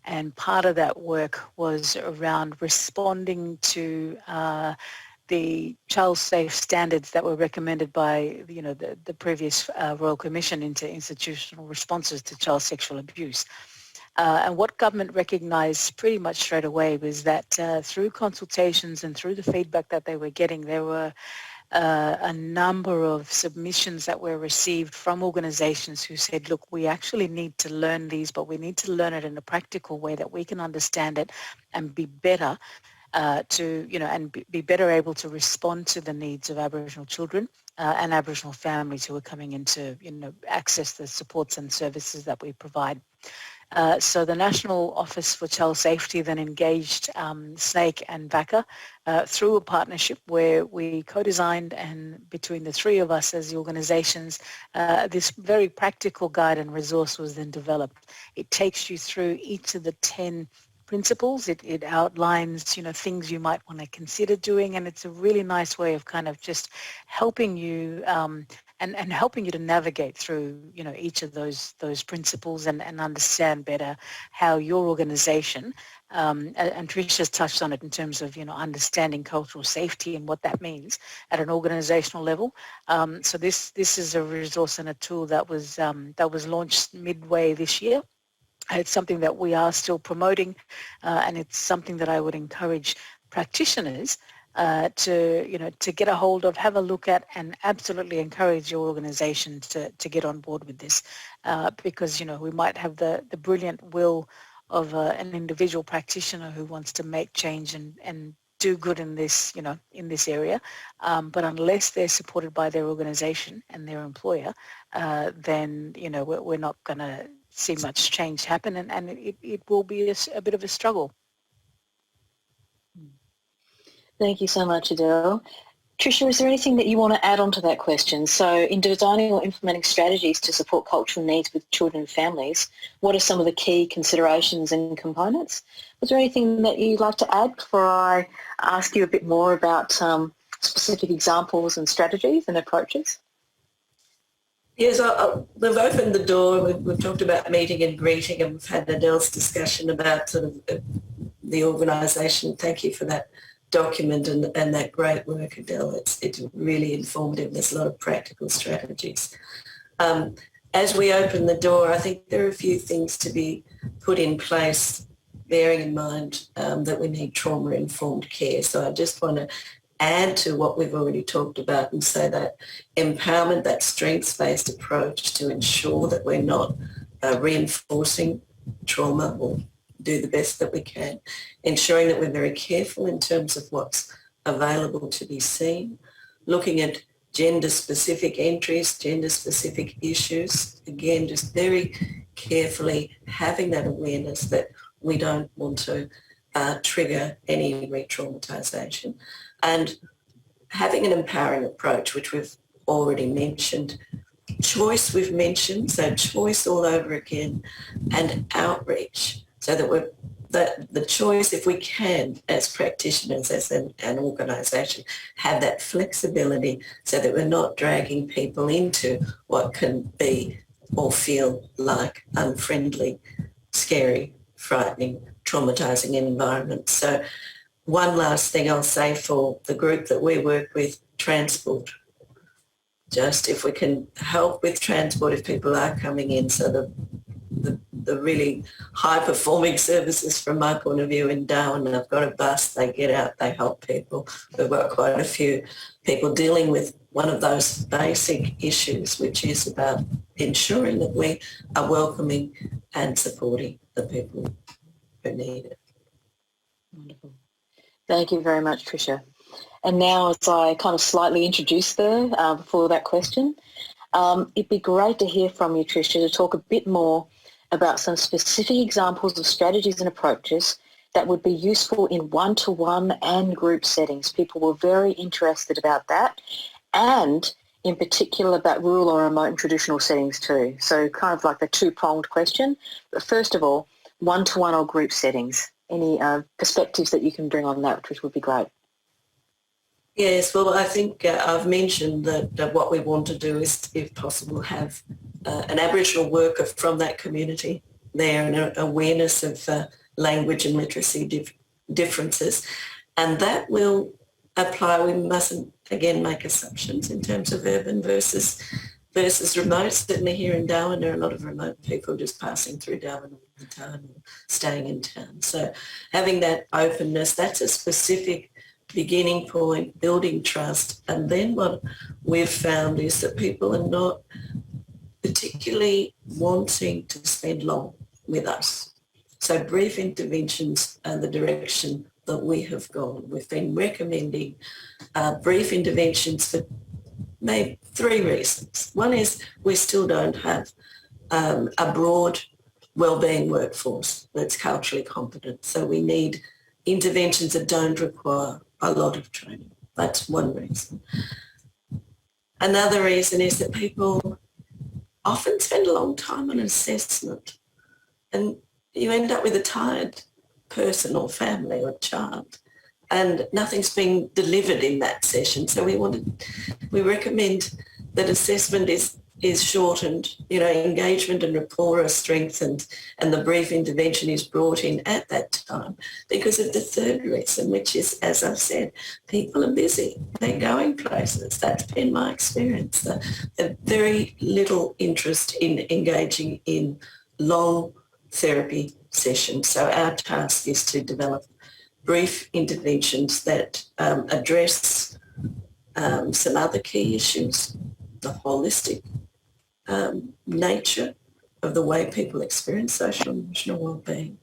And part of that work was around responding to the child safe standards that were recommended by, the previous Royal Commission into institutional responses to child sexual abuse. And what government recognised pretty much straight away was that through consultations and through the feedback that they were getting, there were a number of submissions that were received from organisations who said, look, we actually need to learn these, but we need to learn it in a practical way that we can understand it and be better be better able to respond to the needs of Aboriginal children and Aboriginal families who are coming in to, access the supports and services that we provide. So the National Office for Child Safety then engaged SNAICC and VACA through a partnership where we co-designed, and between the three of us as the organisations, this very practical guide and resource was then developed. It takes you through each of the 10 principles. It outlines, things you might want to consider doing, and it's a really nice way of kind of just helping you and helping you to navigate through, each of those principles and understand better how your organisation, and Trisha's touched on it in terms of, understanding cultural safety and what that means at an organisational level. So this is a resource and a tool that was launched midway this year. It's something that we are still promoting, and it's something that I would encourage practitioners to get a hold of, have a look at, and absolutely encourage your organisation to get on board with this, because we might have the brilliant will of an individual practitioner who wants to make change and do good in this in this area, but unless they're supported by their organisation and their employer, then we're not going to see much change happen, and it will be a bit of a struggle. Thank you so much, Adele. Tricia, is there anything that you want to add on to that question? So in designing or implementing strategies to support cultural needs with children and families, what are some of the key considerations and components? Was there anything that you'd like to add before I ask you a bit more about specific examples and strategies and approaches? Yes, we've opened the door. We've talked about meeting and greeting, and we've had Adele's discussion about sort of the organisation. Thank you for that document and that great work, Adele. It's really informative. There's a lot of practical strategies. As we open the door, I think there are a few things to be put in place, bearing in mind that we need trauma-informed care. So I just want to add to what we've already talked about and say that empowerment, that strengths-based approach to ensure that we're not reinforcing trauma or do the best that we can, ensuring that we're very careful in terms of what's available to be seen, looking at gender-specific entries, gender-specific issues, again, just very carefully having that awareness that we don't want to trigger any re-traumatisation, and having an empowering approach, which we've already mentioned. Choice we've mentioned, so choice all over again, and outreach, so that the choice, if we can, as practitioners, as an organisation, have that flexibility so that we're not dragging people into what can be or feel like unfriendly, scary, frightening, traumatising environments. So one last thing I'll say for the group that we work with, transport. Just if we can help with transport if people are coming in, so the really high-performing services from my point of view in Darwin, I've got a bus, they get out, they help people. We've got quite a few people dealing with one of those basic issues, which is about ensuring that we are welcoming and supporting the people who need it. Wonderful. Thank you very much, Tricia. And now, as I kind of slightly introduced there before that question, it'd be great to hear from you, Tricia, to talk a bit more about some specific examples of strategies and approaches that would be useful in one-to-one and group settings. People were very interested about that, and in particular about rural or remote and traditional settings too. So kind of like the two-pronged question. But first of all, one-to-one or group settings. Any perspectives that you can bring on that, which would be great. Yes, well, I think I've mentioned that what we want to do is, if possible, have an Aboriginal worker from that community there and an awareness of language and literacy differences. And that will apply. We mustn't, again, make assumptions in terms of urban versus remote. Certainly here in Darwin, there are a lot of remote people just passing through Darwin all the time or staying in town. So having that openness, that's a specific beginning point, building trust. And then what we've found is that people are not particularly wanting to spend long with us. So brief interventions are the direction that we have gone. We've been recommending brief interventions for maybe 3 reasons. One is we still don't have a broad wellbeing workforce that's culturally competent. So we need interventions that don't require a lot of training. That's one reason. Another reason is that people often spend a long time on an assessment, and you end up with a tired person or family or child, and nothing's being delivered in that session. So we recommend that assessment is shortened, engagement and rapport are strengthened, and the brief intervention is brought in at that time because of the third reason, which is, as I've said, people are busy. They're going places. That's been my experience. The very little interest in engaging in long therapy sessions. So our task is to develop brief interventions that address some other key issues, the holistic nature of the way people experience social and emotional wellbeing,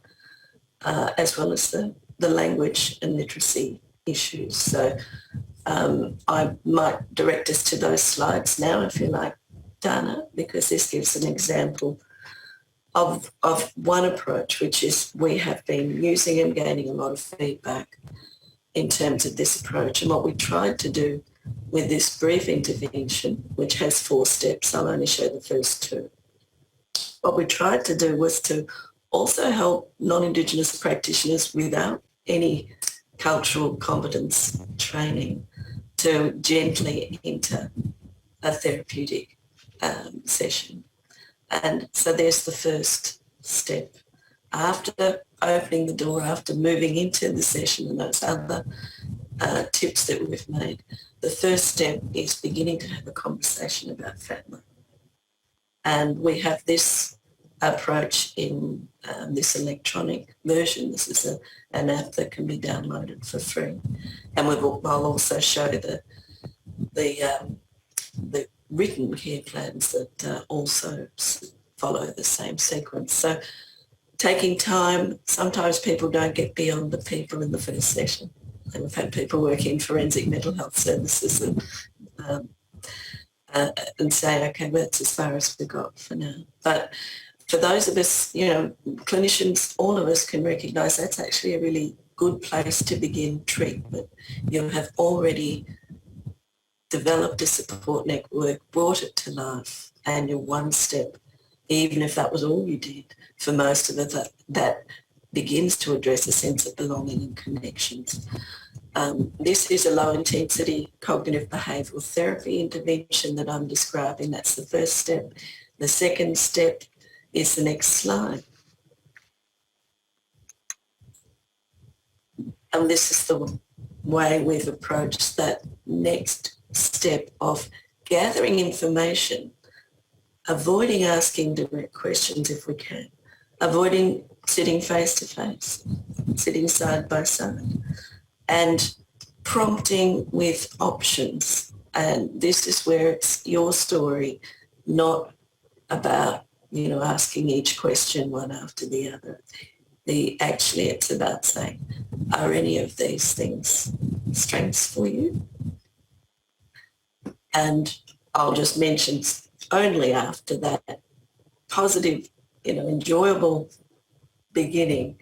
as well as the language and literacy issues. So I might direct us to those slides now, if you like, Dana, because this gives an example of one approach, which is we have been using and gaining a lot of feedback in terms of this approach. And what we tried to do with this brief intervention, which has 4 steps, I'll only show the first 2. What we tried to do was to also help non-Indigenous practitioners without any cultural competence training to gently enter a therapeutic session. And so there's the first step. After opening the door, after moving into the session and those other tips that we've made, the first step is beginning to have a conversation about family. And we have this approach in this electronic version. This is an app that can be downloaded for free. And I'll also show the written care plans that also follow the same sequence. So taking time, sometimes people don't get beyond the people in the first session. And we've had people work in forensic mental health services and say, okay, well, that's as far as we got for now. But for those of us, clinicians, all of us can recognise that's actually a really good place to begin treatment. You have already developed a support network, brought it to life, and you're one step, even if that was all you did, for most of it, that begins to address a sense of belonging and connections. This is a low-intensity cognitive behavioural therapy intervention that I'm describing. That's the first step. The second step is the next slide. And this is the way we've approached that next step of gathering information, avoiding asking direct questions if we can, avoiding sitting face to face, sitting side by side, and prompting with options. And this is where it's your story, not about, asking each question one after the other. Actually, it's about saying, are any of these things strengths for you? And I'll just mention only after that positive, enjoyable beginning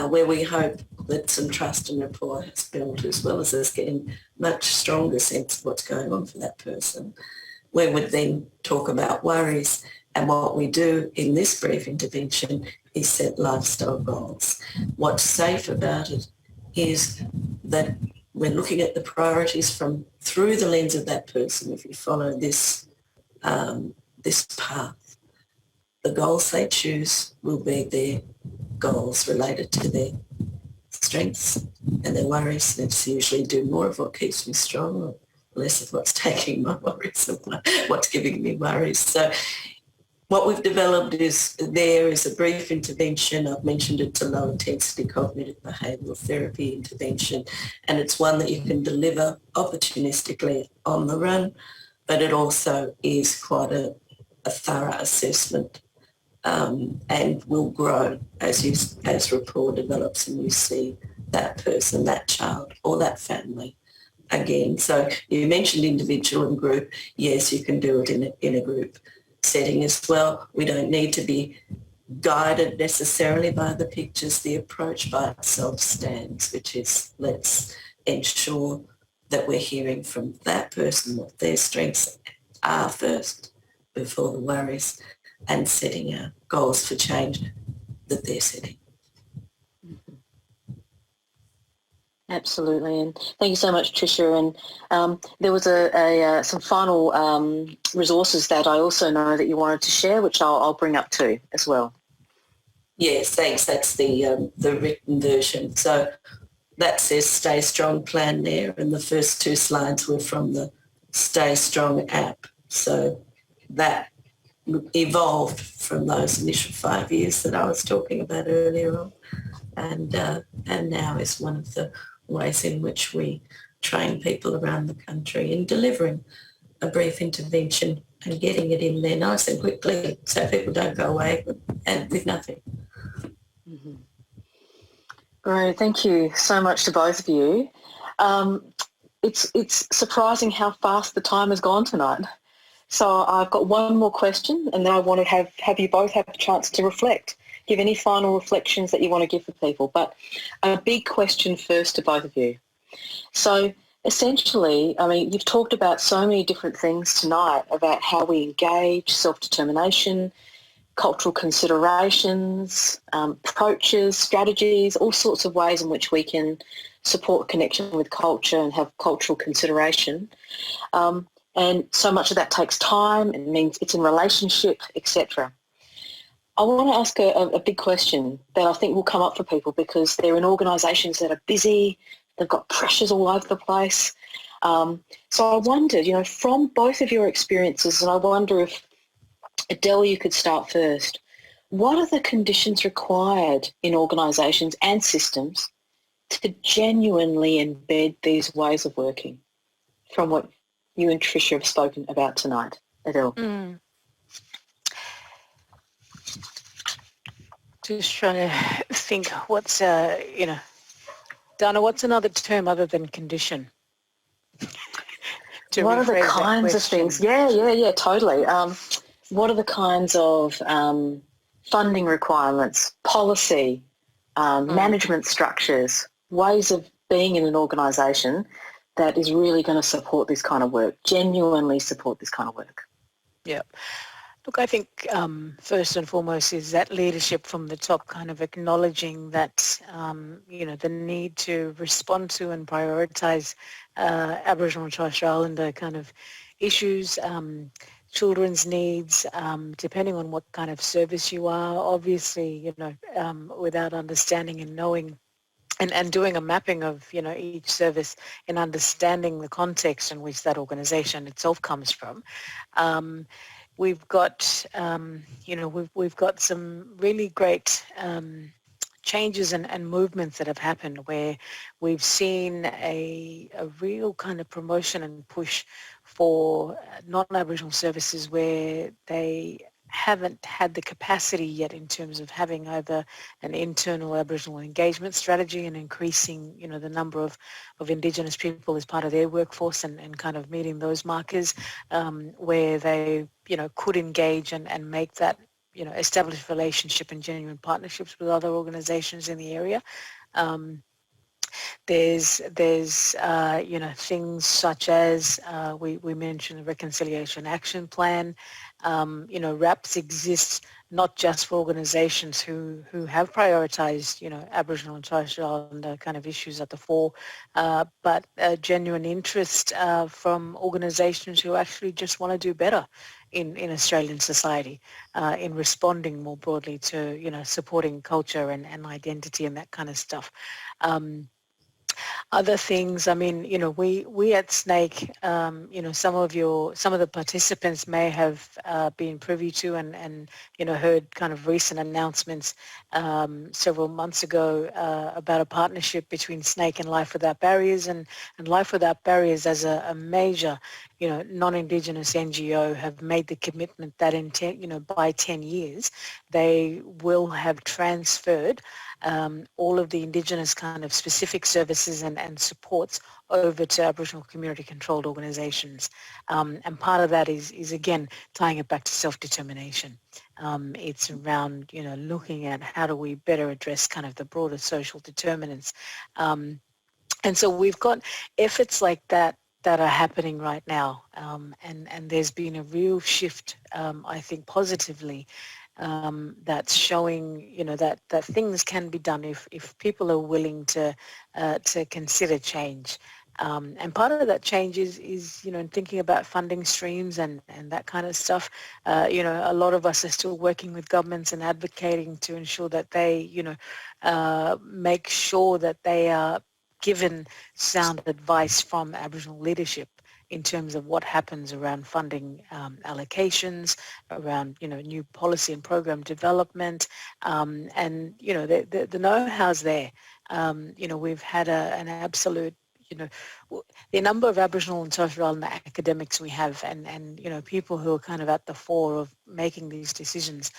where we hope that some trust and rapport has built, as well as us getting much stronger sense of what's going on for that person. We would then talk about worries, and what we do in this brief intervention is set lifestyle goals. What's safe about it is that we're looking at the priorities from through the lens of that person. If you follow this this path, the goals they choose will be their goals related to their strengths and their worries. It's usually do more of what keeps me strong or less of what's taking my worries or what's giving me worries. So what we've developed is a brief intervention. I've mentioned it's a low intensity cognitive behavioural therapy intervention, and it's one that you can deliver opportunistically on the run, but it also is quite a thorough assessment and will grow as rapport develops and you see that person, that child or that family again. So you mentioned individual and group. Yes, you can do it in a group setting as well. We don't need to be guided necessarily by the pictures. The approach by itself stands, which is let's ensure that we're hearing from that person what their strengths are first before the worries, and setting our goals for change that they're setting. Absolutely, and thank you so much, Tricia. And there was some final resources that I also know that you wanted to share, which I'll bring up too as well. Yes, thanks. That's the written version. So that says Stay Strong plan there, and the first two slides were from the Stay Strong app. So that evolved from those initial 5 years that I was talking about earlier on, and now is one of the ways in which we train people around the country in delivering a brief intervention and getting it in there nice and quickly so people don't go away with nothing. Mm-hmm. Great, thank you so much to both of you. It's surprising how fast the time has gone tonight. So I've got one more question, and then I want to have you both have a chance to reflect, give any final reflections that you want to give for people. But a big question first to both of you. So essentially, I mean, you've talked about so many different things tonight about how we engage, self-determination, cultural considerations, approaches, strategies, all sorts of ways in which we can support connection with culture and have cultural consideration. And so much of that takes time. It means it's in relationship, etc. I want to ask a big question that I think will come up for people because they're in organisations that are busy, they've got pressures all over the place. So I wondered, from both of your experiences, and I wonder if, Adele, you could start first, what are the conditions required in organisations and systems to genuinely embed these ways of working from what you and Tricia have spoken about tonight, Adele? Just trying to think what's, Dana, what's another term other than condition? What are the kinds of things? Yeah, totally. What are the kinds of funding requirements, policy, management structures, ways of being in an organisation that is really going to support this kind of work, genuinely support this kind of work? Yeah. Look, I think first and foremost is that leadership from the top, kind of acknowledging that, the need to respond to and prioritise Aboriginal and Torres Strait Islander kind of issues, children's needs, depending on what kind of service you are, obviously, without understanding and knowing and doing a mapping of, each service and understanding the context in which that organisation itself comes from. We've got, we've got some really great changes and movements that have happened where we've seen a real kind of promotion and push for non-Aboriginal services where they haven't had the capacity yet in terms of having either an internal Aboriginal engagement strategy and increasing, the number of Indigenous people as part of their workforce and kind of meeting those markers where they, could engage and make that, establish relationship and genuine partnerships with other organisations in the area. There's things such as we mentioned the Reconciliation Action Plan, RAPs exist not just for organisations who have prioritised, Aboriginal and Torres Strait Islander kind of issues at the fore, but a genuine interest from organisations who actually just want to do better in Australian society, in responding more broadly to, supporting culture and identity and that kind of stuff. Other things, I mean, we at Snake, some of the participants may have been privy to and heard kind of recent announcements several months ago about a partnership between Snake and Life Without Barriers, and Life Without Barriers as a major, non-Indigenous NGO have made the commitment that by 10 years they will have transferred all of the Indigenous kind of specific services and supports over to Aboriginal community controlled organisations. And part of that is again, tying it back to self-determination. It's around, looking at how do we better address kind of the broader social determinants. And so we've got efforts like that are happening right now. And there's been a real shift, I think, positively, that's showing, that things can be done if people are willing to consider change. And part of that change is in thinking about funding streams and that kind of stuff. A lot of us are still working with governments and advocating to ensure that they, make sure that they are given sound advice from Aboriginal leadership in terms of what happens around funding allocations, around, new policy and program development, and, the know-how's there. We've had an absolute, the number of Aboriginal and Torres Strait Islander academics we have and people who are kind of at the fore of making these decisions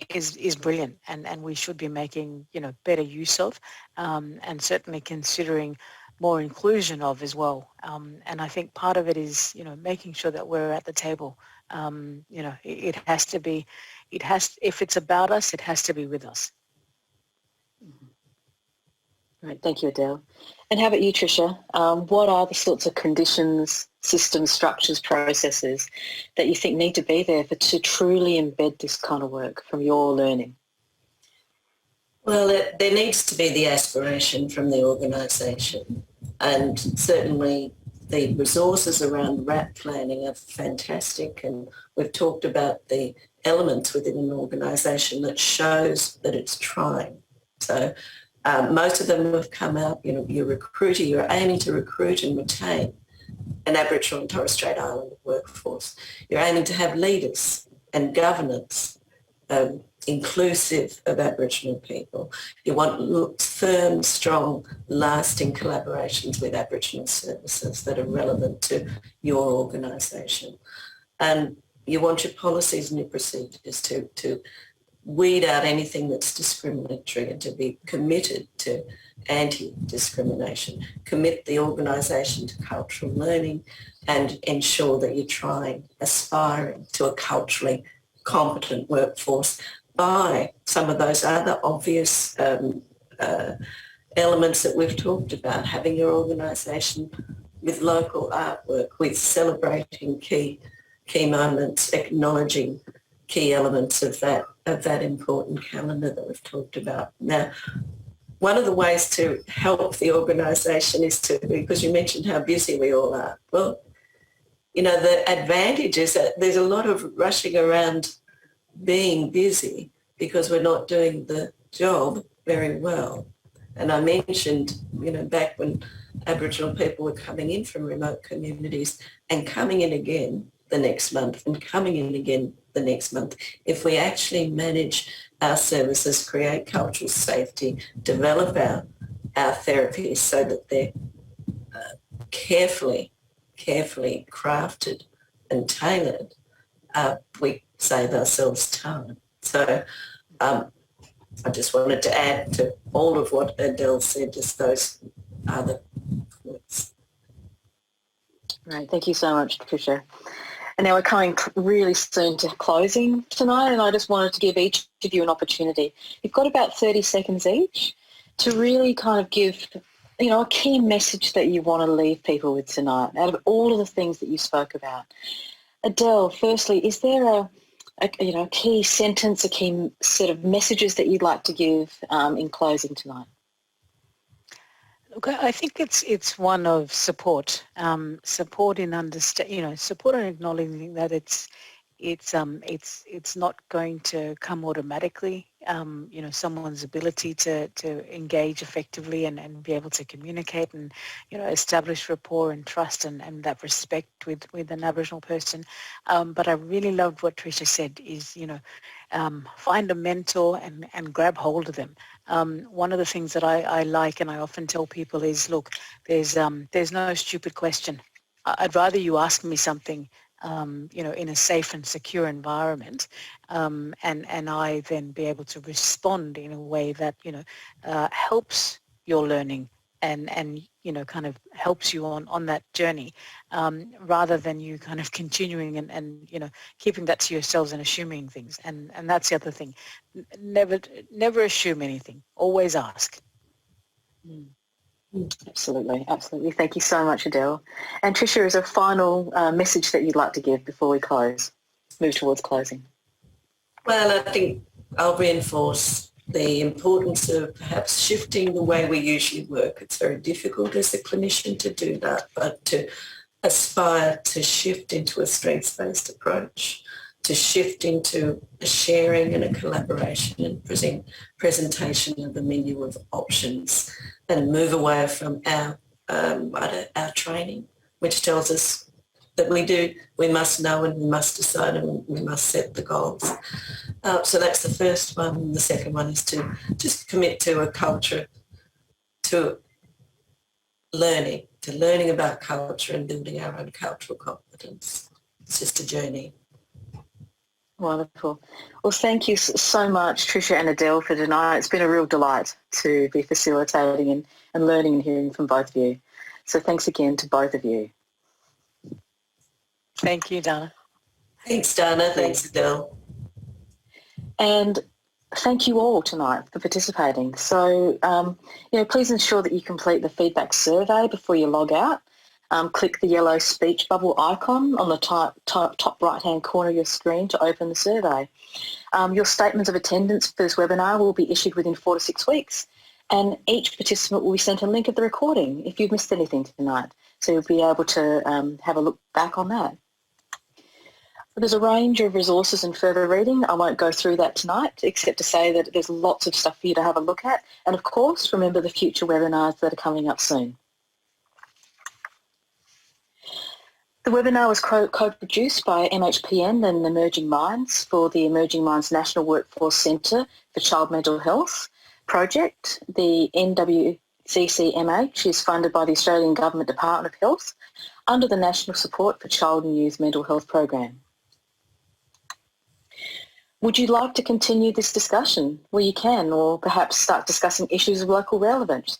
is brilliant, and we should be making, better use of, and certainly considering more inclusion of as well. And I think part of it is, making sure that we're at the table. It has to be, if it's about us, it has to be with us. Right, thank you, Adele. And how about you, Tricia? What are the sorts of conditions, systems, structures, processes that you think need to be there to truly embed this kind of work from your learning? Well, there needs to be the aspiration from the organisation, and certainly the resources around RAP planning are fantastic, and we've talked about the elements within an organisation that shows that it's trying. So most of them have come out, you're aiming to recruit and retain an Aboriginal and Torres Strait Islander workforce. You're aiming to have leaders and governance inclusive of Aboriginal people. You want firm, strong, lasting collaborations with Aboriginal services that are relevant to your organisation. And you want your policies and your procedures to weed out anything that's discriminatory and to be committed to anti-discrimination, commit the organisation to cultural learning and ensure that you're aspiring to a culturally competent workforce by some of those other obvious elements that we've talked about, having your organisation with local artwork, with celebrating key moments, acknowledging key elements of that important calendar that we've talked about. Now, one of the ways to help the organisation is because you mentioned how busy we all are. Well, the advantage is that there's a lot of rushing around being busy because we're not doing the job very well. And I mentioned, back when Aboriginal people were coming in from remote communities and coming in again the next month and coming in again the next month, if we actually manage our services, create cultural safety, develop our therapies so that they're carefully crafted and tailored, we save ourselves time. So I just wanted to add to all of what Adele said, just those other points. Right, thank you so much, Tricia. And now we're coming really soon to closing tonight, and I just wanted to give each of you an opportunity. You've got about 30 seconds each to really kind of give, a key message that you want to leave people with tonight out of all of the things that you spoke about. Adele, firstly, is there a key sentence, a key set of messages that you'd like to give in closing tonight? Look, I think it's one of support, support in support and acknowledging that it's not going to come automatically. Someone's ability to engage effectively and be able to communicate and establish rapport and trust and that respect with an Aboriginal person. But I really loved what Tricia said is find a mentor and grab hold of them. One of the things that I like and I often tell people is, look, there's no stupid question. I'd rather you ask me something in a safe and secure environment, and I then be able to respond in a way that helps your learning and kind of helps you on that journey, rather than you kind of continuing and keeping that to yourselves and assuming things. And that's the other thing. Never assume anything. Always ask. Absolutely, absolutely. Thank you so much, Adele. And Tricia, is a final message that you'd like to give before we move towards closing? Well, I think I'll reinforce the importance of perhaps shifting the way we usually work. It's very difficult as a clinician to do that, but to aspire to shift into a strengths-based approach, to shift into a sharing and a collaboration and presentation of a menu of options, and move away from our training, which tells us that we must know and we must decide and we must set the goals. So that's the first one. The second one is to just commit to a culture, to learning about culture and building our own cultural competence. It's just a journey. Wonderful. Well, thank you so much, Tricia and Adele, for tonight. It's been a real delight to be facilitating and learning and hearing from both of you. So thanks again to both of you. Thank you, Dana. Thanks, Dana. Thanks, Adele. And thank you all tonight for participating. So, please ensure that you complete the feedback survey before you log out. Click the yellow speech bubble icon on the top right-hand corner of your screen to open the survey. Your statements of attendance for this webinar will be issued within 4 to 6 weeks, and each participant will be sent a link of the recording if you've missed anything tonight, so you'll be able to have a look back on that. There's a range of resources and further reading. I won't go through that tonight, except to say that there's lots of stuff for you to have a look at, and of course, remember the future webinars that are coming up soon. The webinar was co-produced by MHPN and Emerging Minds for the Emerging Minds National Workforce Centre for Child Mental Health project. The NWCCMH is funded by the Australian Government Department of Health under the National Support for Child and Youth Mental Health Program. Would you like to continue this discussion? Well, you can, or perhaps start discussing issues of local relevance.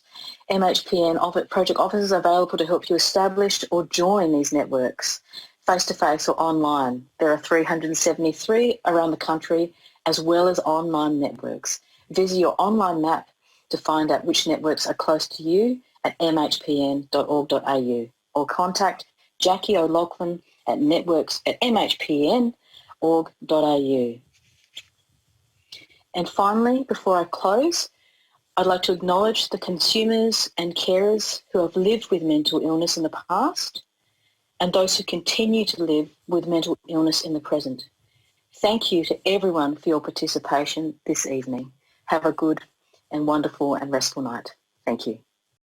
MHPN project officers are available to help you establish or join these networks, face-to-face or online. There are 373 around the country, as well as online networks. Visit your online map to find out which networks are close to you at mhpn.org.au, or contact Jackie O'Loughlin at networks@mhpn.org.au. And finally, before I close, I'd like to acknowledge the consumers and carers who have lived with mental illness in the past and those who continue to live with mental illness in the present. Thank you to everyone for your participation this evening. Have a good and wonderful and restful night. Thank you.